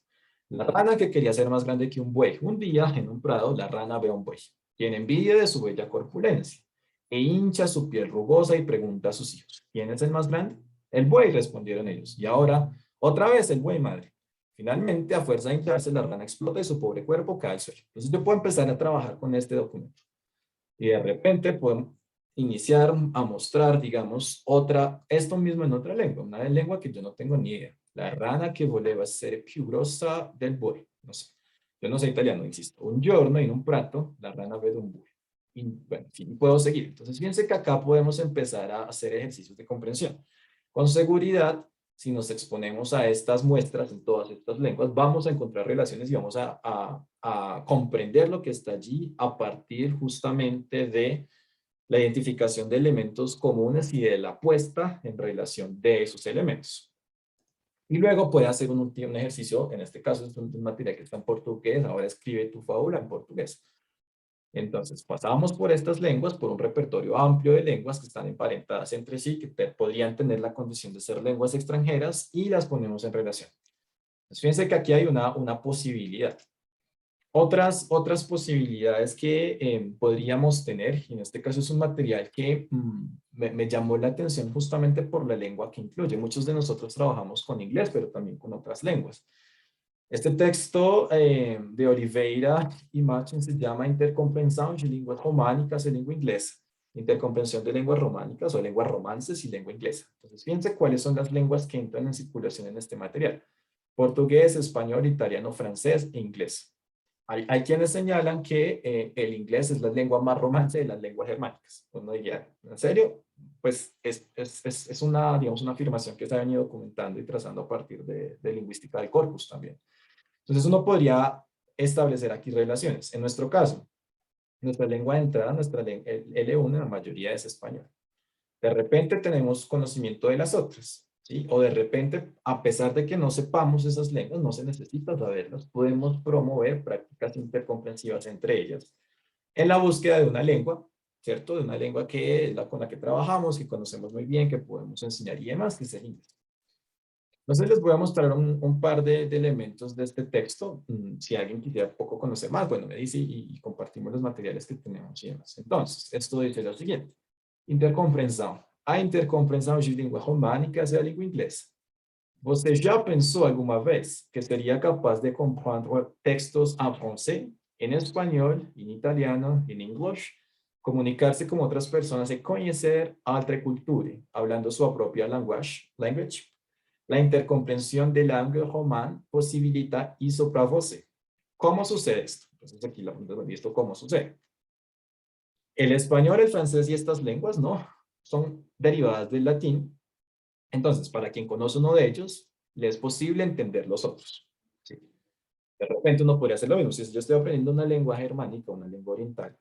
La rana que quería ser más grande que un buey. Un día, en un prado, la rana ve a un buey. Tiene envidia de su bella corpulencia. E hincha su piel rugosa y pregunta a sus hijos, ¿quién es el más grande? El buey, respondieron ellos. Y ahora, otra vez el buey, madre. Finalmente, a fuerza de hincharse, la rana explota y su pobre cuerpo cae al suelo. Entonces yo puedo empezar a trabajar con este documento. Y de repente puedo iniciar a mostrar, digamos, esto mismo en otra lengua, una lengua que yo no tengo ni idea. La rana che voleva essere più grossa del buey. No sé. Yo no sé italiano, insisto. Un giorno, en un prato, la rana ve un buey. Y bueno, en fin, puedo seguir. Entonces, fíjense que acá podemos empezar a hacer ejercicios de comprensión. Con seguridad, si nos exponemos a estas muestras en todas estas lenguas, vamos a encontrar relaciones y vamos a comprender lo que está allí a partir justamente de la identificación de elementos comunes y de la puesta en relación de esos elementos. Y luego puede hacer un ejercicio, en este caso es un material que está en portugués, ahora escribe tu fábula en portugués. Entonces, pasamos por estas lenguas, por un repertorio amplio de lenguas que están emparentadas entre sí, que podrían tener la condición de ser lenguas extranjeras y las ponemos en relación. Pues fíjense que aquí hay una posibilidad. Otras posibilidades que podríamos tener, y en este caso es un material que me llamó la atención justamente por la lengua que incluye. Muchos de nosotros trabajamos con inglés, pero también con otras lenguas. Este texto de Oliveira y Machen se llama Intercomprensión de Lenguas Românicas y Lengua Inglesa. Intercomprensión de lenguas románicas o lenguas romances y lengua inglesa. Entonces, fíjense cuáles son las lenguas que entran en circulación en este material. Portugués, español, italiano, francés e inglés. Hay quienes señalan que el inglés es la lengua más romance de las lenguas germánicas. Uno diría, ¿en serio? Pues es una, digamos, una afirmación que se ha venido documentando y trazando a partir de lingüística del corpus también. Entonces uno podría establecer aquí relaciones. En nuestro caso, nuestra lengua de entrada, el L1, la mayoría es español. De repente tenemos conocimiento de las otras, ¿sí? O de repente, a pesar de que no sepamos esas lenguas, no se necesita saberlas, podemos promover prácticas intercomprensivas entre ellas en la búsqueda de una lengua, ¿cierto? De una lengua que es la con la que trabajamos, que conocemos muy bien, que podemos enseñar y demás, que es el inglés. Entonces les voy a mostrar un par de elementos de este texto. Si alguien quisiera poco conocer más, bueno, me dice y compartimos los materiales que tenemos y demás. Entonces, esto dice lo siguiente. Intercompreensão. A intercompreensão de língua românicas é a língua inglesa. Você já pensou alguma vez que seria capaz de compreender textos em francês, em espanhol, em italiano, em inglês, comunicarse com outras pessoas e conhecer outra cultura, falando sua própria language? La intercomprensión de la lengua romana posibilita eso para você. ¿Cómo sucede esto? Entonces aquí lo hemos visto cómo sucede. El español, el francés y estas lenguas, no, son derivadas del latín. Entonces, para quien conoce uno de ellos, le es posible entender los otros. ¿Sí? De repente uno podría hacer lo mismo. Si yo estoy aprendiendo una lengua germánica, una lengua oriental,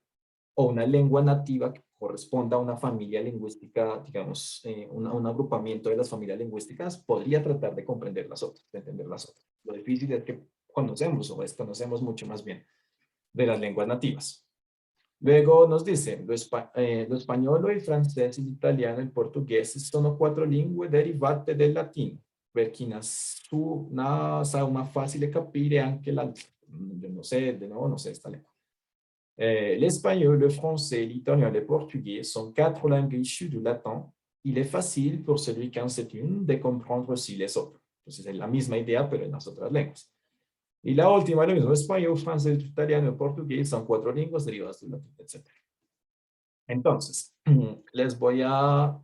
o una lengua nativa que corresponda a una familia lingüística, digamos, un agrupamiento de las familias lingüísticas, podría tratar de comprender las otras, de entender las otras. Lo difícil es que conocemos o desconocemos mucho más bien de las lenguas nativas. Luego nos dice, lo español, el francés, el italiano, el portugués sono 4 lingue derivate del latino, perché una facile capire anche la, yo no sé, de nuevo no sé esta lengua. L'espagnol, le français, l'italien et le portugais sont 4 langues issues du latin. Il est facile pour celui qui en sait une de comprendre aussi les autres. Entonces es la misma idea, pero en las otras lenguas. Y la última, lo mismo, español, francés, italiano y portugués son 4 lenguas derivadas del latín, etc. Entonces, les voy a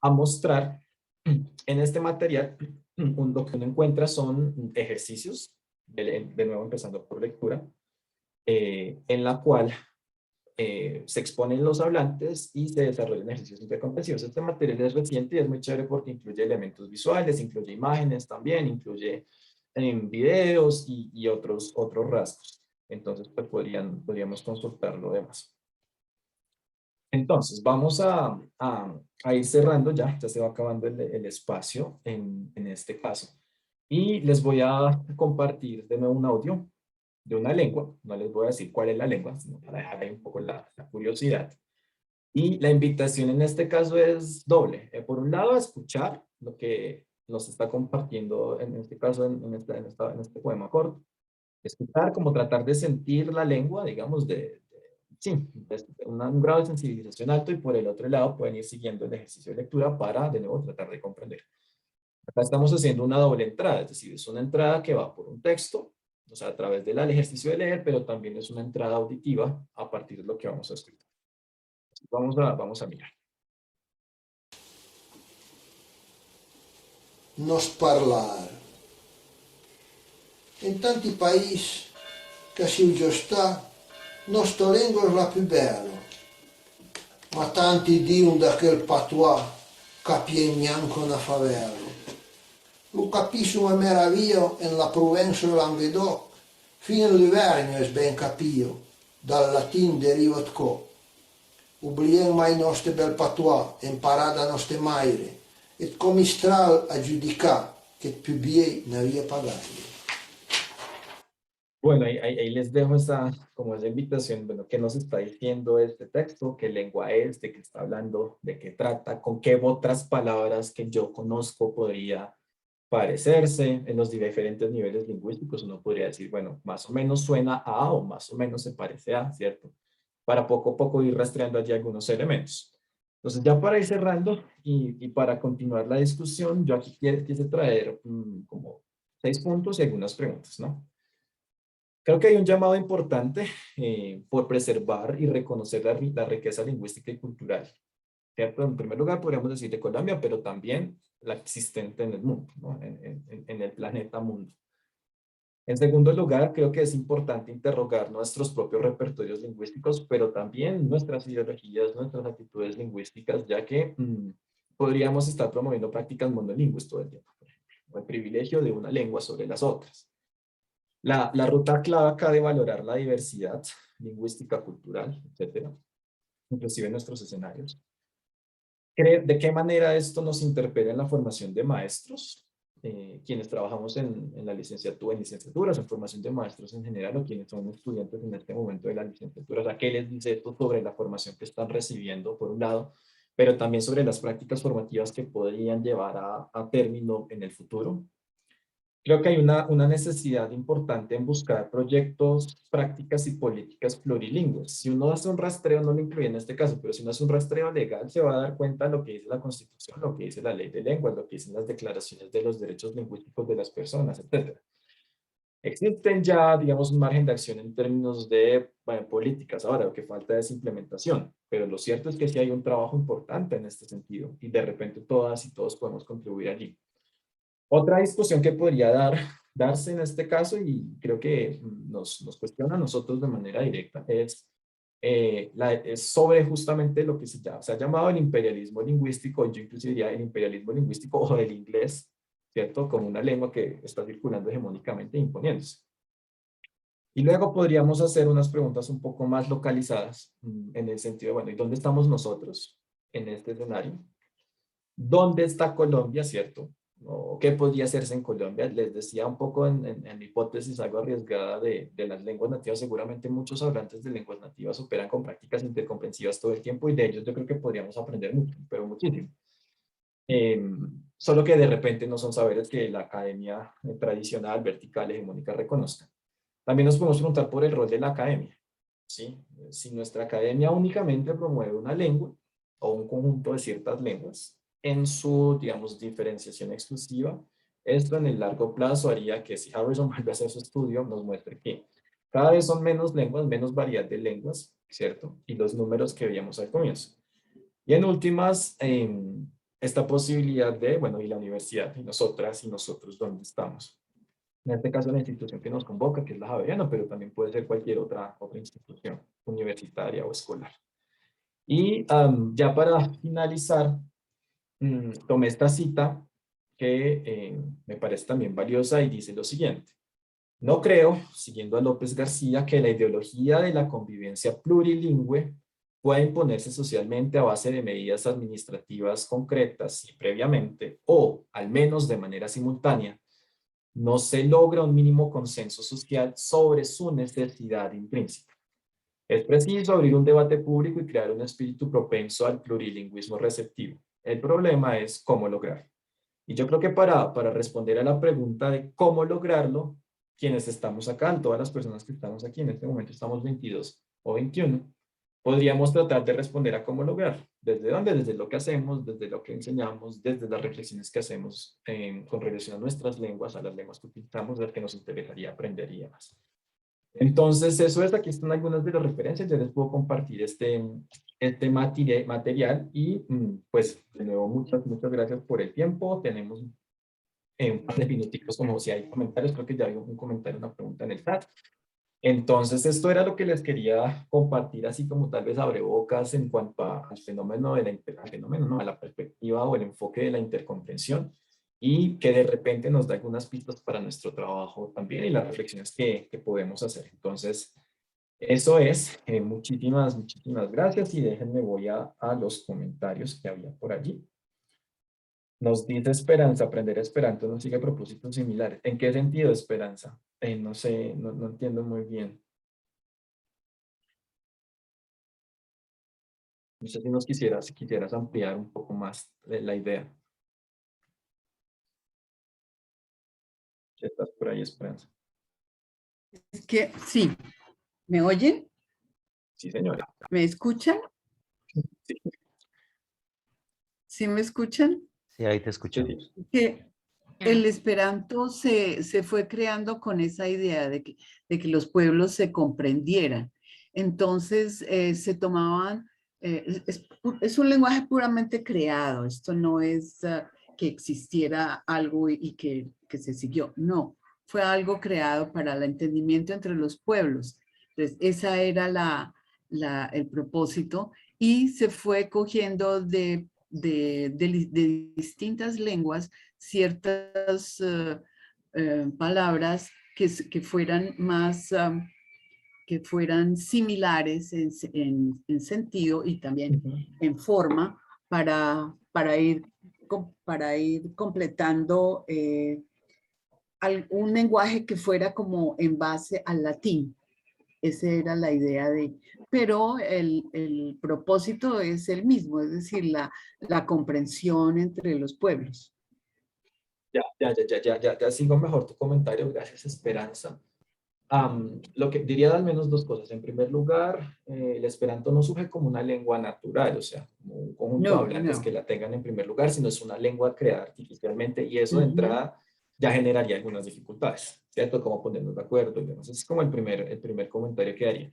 mostrar en este material, lo que uno encuentra son ejercicios, de nuevo empezando por lectura, en la cual se exponen los hablantes y se desarrollan ejercicios intercomprensivos. Este material es reciente y es muy chévere porque incluye elementos visuales, incluye imágenes también, incluye videos y otros rasgos. Entonces, pues podríamos consultar lo demás. Entonces, vamos a ir cerrando ya se va acabando el espacio en este caso. Y les voy a compartir de nuevo un audio de una lengua, no les voy a decir cuál es la lengua, sino para dejar ahí un poco la curiosidad. Y la invitación en este caso es doble. Por un lado, a escuchar lo que nos está compartiendo, en este caso, en este poema corto. Escuchar, como tratar de sentir la lengua, digamos, sí, un grado de sensibilización alto, y por el otro lado pueden ir siguiendo el ejercicio de lectura para, de nuevo, tratar de comprender. Acá estamos haciendo una doble entrada, es decir, es una entrada que va por un texto, o sea, a través del ejercicio de leer, pero también es una entrada auditiva a partir de lo que vamos a escribir. Vamos a mirar. Nos parlar. In tanti paesi che si già sta, nostra lingua è la più bella, ma tanti dicono da quel patois capisce neanche una favela. Lo capisco una meraviglia nella Provenza del Languedoc, fino all'Auvergne è ben capito, dal latino deriva di co. Oubliamo mai i nostri bel patois, imparati da nostre madri, e come stral a giudicare che più bien ne había pagado. Bueno, ahí les dejo esa invitación, bueno, qué nos está diciendo este texto, qué lengua es, de qué está hablando, de qué trata, con qué otras palabras que yo conozco podría parecerse en los diferentes niveles lingüísticos. Uno podría decir, bueno, más o menos suena a o más o menos se parece a, ¿cierto? Para poco a poco ir rastreando allí algunos elementos. Entonces, ya para ir cerrando y para continuar la discusión, yo aquí quise traer como 6 puntos y algunas preguntas, ¿no? Creo que hay un llamado importante por preservar y reconocer la riqueza lingüística y cultural, ¿cierto? En primer lugar, podríamos decir de Colombia, pero también la existente en el mundo, ¿no? En el planeta mundo. En segundo lugar, creo que es importante interrogar nuestros propios repertorios lingüísticos, pero también nuestras ideologías, nuestras actitudes lingüísticas, ya que podríamos estar promoviendo prácticas monolingües todo el tiempo, por ejemplo, o el privilegio de una lengua sobre las otras. La ruta clave acá de valorar la diversidad lingüística, cultural, etcétera, inclusive en nuestros escenarios. ¿De qué manera esto nos interpela en la formación de maestros? Quienes trabajamos en la licenciatura, en licenciaturas, en formación de maestros en general, o quienes son estudiantes en este momento de la licenciatura. O sea, ¿qué les dice esto sobre la formación que están recibiendo, por un lado, pero también sobre las prácticas formativas que podrían llevar a término en el futuro? Creo que hay una necesidad importante en buscar proyectos, prácticas y políticas plurilingües. Si uno hace un rastreo, no lo incluye en este caso, pero si uno hace un rastreo legal, se va a dar cuenta de lo que dice la Constitución, lo que dice la Ley de Lenguas, lo que dicen las declaraciones de los derechos lingüísticos de las personas, etc. Existen ya, digamos, un margen de acción en términos de políticas. Ahora, lo que falta es implementación, pero lo cierto es que sí hay un trabajo importante en este sentido y de repente todas y todos podemos contribuir allí. Otra discusión que podría darse en este caso, y creo que nos cuestiona a nosotros de manera directa, es sobre justamente lo que se ha llamado el imperialismo lingüístico. Yo incluso diría el imperialismo lingüístico o el inglés, ¿cierto? Como una lengua que está circulando hegemónicamente e imponiéndose. Y luego podríamos hacer unas preguntas un poco más localizadas, en el sentido de, bueno, ¿y dónde estamos nosotros en este escenario? ¿Dónde está Colombia, cierto? ¿O qué podría hacerse en Colombia? Les decía un poco en mi hipótesis algo arriesgada de las lenguas nativas. Seguramente muchos hablantes de lenguas nativas operan con prácticas intercomprensivas todo el tiempo y de ellos yo creo que podríamos aprender mucho, pero muchísimo. Solo que de repente no son saberes que la academia tradicional, vertical, hegemónica reconozca. También nos podemos preguntar por el rol de la academia, ¿sí? Si nuestra academia únicamente promueve una lengua o un conjunto de ciertas lenguas en su, digamos, diferenciación exclusiva, esto en el largo plazo haría que si Harrison vuelve a hacer su estudio, nos muestre que cada vez son menos lenguas, menos variedad de lenguas, ¿cierto? Y los números que veíamos al comienzo. Y en últimas, esta posibilidad de, bueno, y la universidad, y nosotras y nosotros, ¿dónde estamos? En este caso, la institución que nos convoca, que es la Javeriana, pero también puede ser cualquier otra institución universitaria o escolar. Y ya para finalizar, tomé esta cita que me parece también valiosa y dice lo siguiente. No creo, siguiendo a López García, que la ideología de la convivencia plurilingüe pueda imponerse socialmente a base de medidas administrativas concretas y previamente, o al menos de manera simultánea, no se logra un mínimo consenso social sobre su necesidad intrínseca. Es preciso abrir un debate público y crear un espíritu propenso al plurilingüismo receptivo. El problema es cómo lograrlo. Y yo creo que para responder a la pregunta de cómo lograrlo, quienes estamos acá, todas las personas que estamos aquí, en este momento estamos 22 o 21, podríamos tratar de responder a cómo lograrlo. ¿Desde dónde? Desde lo que hacemos, desde lo que enseñamos, desde las reflexiones que hacemos con relación a nuestras lenguas, a las lenguas que utilizamos, las que nos interesaría aprender y demás. Entonces, eso es, aquí están algunas de las referencias, ya les puedo compartir este material y pues de nuevo muchas gracias por el tiempo. Tenemos un par de minuticos como si hay comentarios, creo que ya hay un comentario, una pregunta en el chat. Entonces, esto era lo que les quería compartir, así como tal vez abrebocas en cuanto al fenómeno a la perspectiva o el enfoque de la intercomprensión, y que de repente nos da algunas pistas para nuestro trabajo también y las reflexiones que podemos hacer. Entonces, eso es. Muchísimas gracias y déjenme voy a los comentarios que había por allí. Nos dice Esperanza, aprender Esperanto nos sigue propósitos similares. ¿En qué sentido, Esperanza? No sé, no entiendo muy bien. No sé si quisieras ampliar un poco más la idea. Estás por ahí, Esperanza. Es que, sí, ¿me oyen? Sí, señora. ¿Me escuchan? Sí. ¿Sí me escuchan? Sí, ahí te escuchamos. Que el Esperanto se fue creando con esa idea de que los pueblos se comprendieran. Entonces se tomaban, es un lenguaje puramente creado, esto no es que existiera algo y que se siguió, no, fue algo creado para el entendimiento entre los pueblos. Entonces esa era el propósito y se fue cogiendo de distintas lenguas ciertas palabras que fueran más, que fueran similares en sentido y también en forma para ir completando un lenguaje que fuera como en base al latín. Esa era la idea pero el propósito es el mismo, es decir, la comprensión entre los pueblos. Ya sigo mejor tu comentario, gracias Esperanza. Lo que diría al menos dos cosas. En primer lugar, el Esperanto no surge como una lengua natural, o sea, como un conjunto de hablantes que la tengan en primer lugar, sino es una lengua creada artificialmente y eso de entrada ya generaría algunas dificultades, ¿cierto? Como ponernos de acuerdo y demás. Ese es como el primer comentario que haría.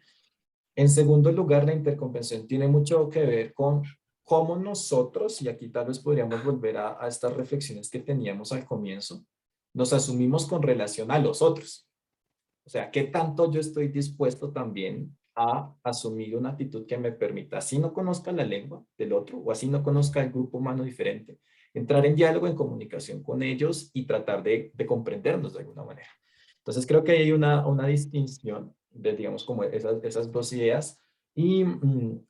En segundo lugar, la intercomprensión tiene mucho que ver con cómo nosotros, y aquí tal vez podríamos volver a estas reflexiones que teníamos al comienzo, nos asumimos con relación a los otros. O sea, ¿qué tanto yo estoy dispuesto también a asumir una actitud que me permita, así no conozca la lengua del otro o así no conozca el grupo humano diferente, entrar en diálogo, en comunicación con ellos y tratar de comprendernos de alguna manera? Entonces creo que hay una distinción de, digamos, como esas dos ideas. Y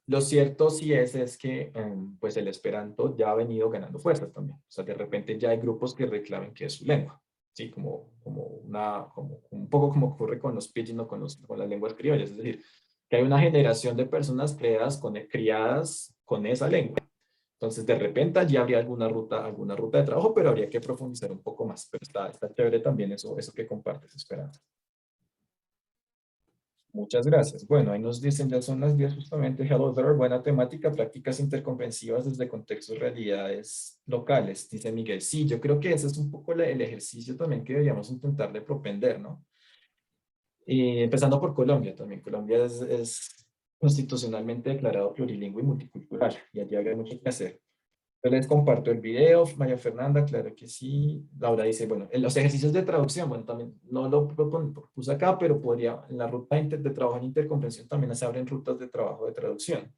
lo cierto sí es que pues el Esperanto ya ha venido ganando fuerzas también. O sea, de repente ya hay grupos que reclamen que es su lengua. Sí, como un poco como ocurre con los pidgin o con las lenguas criollas. Es decir, que hay una generación de personas criadas con esa lengua. Entonces, de repente allí habría alguna ruta de trabajo, pero habría que profundizar un poco más. Pero está chévere también eso que compartes, Esperanza. Muchas gracias. Bueno, ahí nos dicen, ya son las 10 justamente. Hello there, buena temática, prácticas intercomprensivas desde contextos, realidades locales, dice Miguel. Sí, yo creo que ese es un poco el ejercicio también que deberíamos intentar de propender, ¿no? Y empezando por Colombia también. Colombia es constitucionalmente declarado plurilingüe y multicultural, y allí hay mucho que hacer. Yo les comparto el video, María Fernanda, claro que sí. Laura dice, bueno, en los ejercicios de traducción, bueno, también no lo puse acá, pero podría, en la ruta de trabajo en intercomprensión también se abren rutas de trabajo de traducción.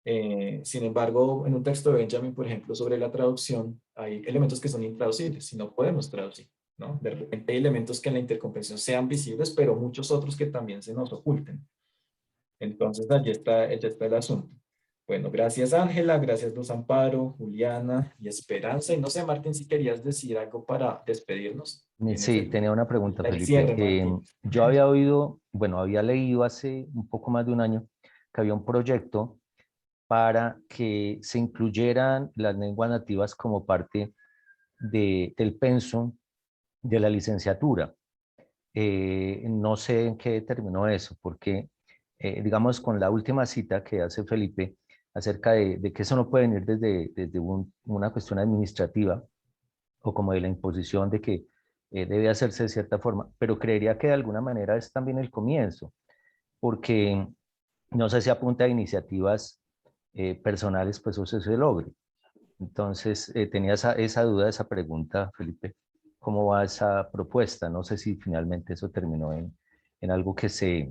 Sin embargo, en un texto de Benjamin, por ejemplo, sobre la traducción, hay elementos que son intraducibles y no podemos traducir, ¿no? De repente hay elementos que en la intercomprensión sean visibles, pero muchos otros que también se nos oculten. Entonces, allí está el asunto. Bueno, gracias Ángela, gracias Luz Amparo, Juliana y Esperanza. Y no sé, Martín, si querías decir algo para despedirnos. Sí, tenía una pregunta, el Felipe. cierre, Yo había oído, bueno, había leído hace un poco más de un año que había un proyecto para que se incluyeran las lenguas nativas como parte del pensum de la licenciatura. No sé en qué terminó eso, porque digamos con la última cita que hace Felipe acerca de que eso no puede venir desde una cuestión administrativa o como de la imposición de que debe hacerse de cierta forma, pero creería que de alguna manera es también el comienzo, porque no sé si apunta a iniciativas personales, pues eso se logre. Entonces, tenía esa duda, esa pregunta, Felipe. ¿Cómo va esa propuesta? No sé si finalmente eso terminó en algo que se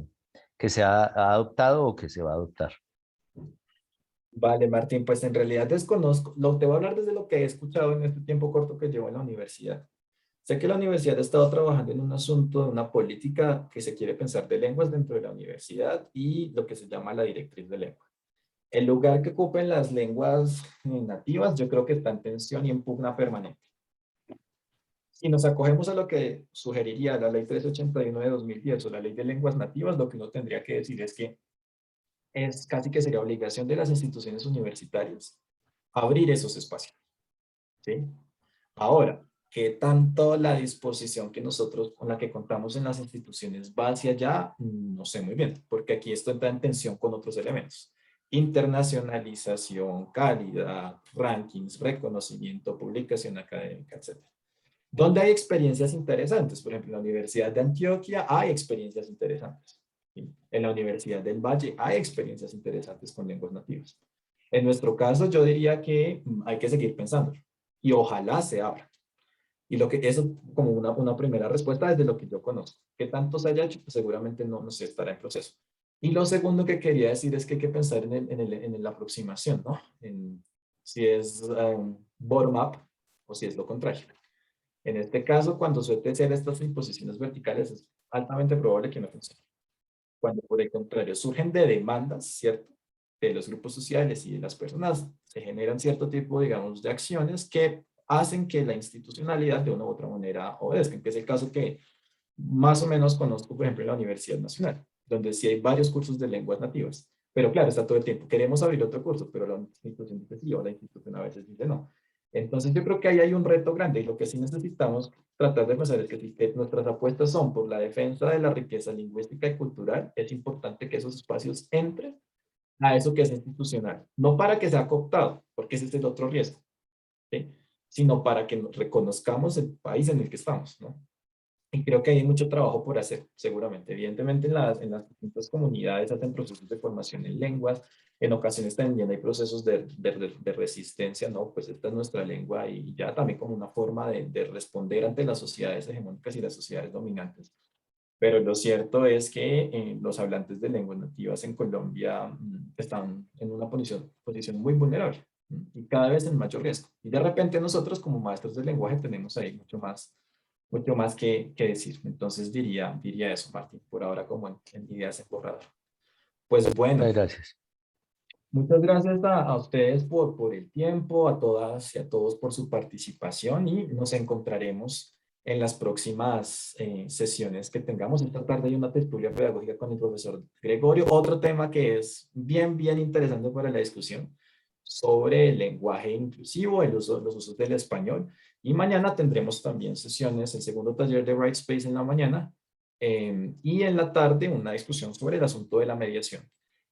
ha adoptado o que se va a adoptar. Vale, Martín, pues en realidad desconozco, te voy a hablar desde lo que he escuchado en este tiempo corto que llevo en la universidad. Sé que la universidad ha estado trabajando en un asunto de una política que se quiere pensar de lenguas dentro de la universidad y lo que se llama la directriz de lengua. El lugar que ocupen las lenguas nativas yo creo que está en tensión y en pugna permanente. Si nos acogemos a lo que sugeriría la ley 381 de 2010 o la ley de lenguas nativas, lo que uno tendría que decir es que es casi que sería obligación de las instituciones universitarias abrir esos espacios. ¿Sí? Ahora, ¿qué tanto la disposición que nosotros, con la que contamos en las instituciones va hacia allá? No sé muy bien, porque aquí esto entra en tensión con otros elementos. Internacionalización, calidad, rankings, reconocimiento, publicación académica, etc. ¿Dónde hay experiencias interesantes? Por ejemplo, en la Universidad de Antioquia hay experiencias interesantes. En la Universidad del Valle hay experiencias interesantes con lenguas nativas. En nuestro caso, yo diría que hay que seguir pensando y ojalá se abra. Y lo que eso como una primera respuesta desde lo que yo conozco. ¿Qué tanto se haya hecho? Pues seguramente no sé, estará en proceso. Y lo segundo que quería decir es que hay que pensar en la aproximación, ¿no? En si es bottom-up o si es lo contrario. En este caso, cuando suele hacer estas imposiciones verticales, es altamente probable que no funcione. Cuando por el contrario surgen de demandas, ¿cierto? De los grupos sociales y de las personas, se generan cierto tipo, digamos, de acciones que hacen que la institucionalidad de una u otra manera obedezca, que es el caso que más o menos conozco, por ejemplo, en la Universidad Nacional, donde sí hay varios cursos de lenguas nativas, pero claro, está todo el tiempo, queremos abrir otro curso, pero la institución dice sí, o la institución a veces dice no. Entonces yo creo que ahí hay un reto grande, y lo que sí necesitamos tratar de pensar es que si nuestras apuestas son por la defensa de la riqueza lingüística y cultural, es importante que esos espacios entren a eso que es institucional, no para que sea cooptado, porque ese es el otro riesgo, ¿sí? Sino para que reconozcamos el país en el que estamos, ¿no? Y creo que hay mucho trabajo por hacer, seguramente. Evidentemente en las distintas comunidades hacen procesos de formación en lenguas, en ocasiones también hay procesos de resistencia, ¿no? Pues esta es nuestra lengua y ya también como una forma de responder ante las sociedades hegemónicas y las sociedades dominantes. Pero lo cierto es que los hablantes de lenguas nativas en Colombia están en una posición muy vulnerable y cada vez en mayor riesgo. Y de repente nosotros como maestros del lenguaje tenemos ahí mucho más que decir. Entonces diría eso, Martín, por ahora como en ideas en borrador. Pues bueno. Muchas gracias. Muchas gracias a ustedes por el tiempo, a todas y a todos por su participación y nos encontraremos en las próximas sesiones que tengamos. Esta tarde hay una tertulia pedagógica con el profesor Gregorio. Otro tema que es bien interesante para la discusión sobre el lenguaje inclusivo, los usos del español. Y mañana tendremos también sesiones, el segundo taller de Right Space en la mañana y en la tarde una discusión sobre el asunto de la mediación.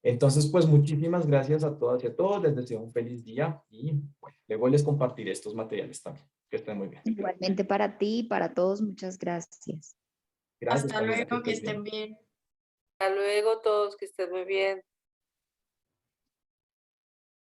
Entonces, pues muchísimas gracias a todas y a todos. Les deseo un feliz día y bueno, luego les compartiré estos materiales también. Que estén muy bien. Igualmente para ti y para todos, muchas gracias. Gracias. Hasta luego, que estén bien. Hasta luego todos, que estén muy bien.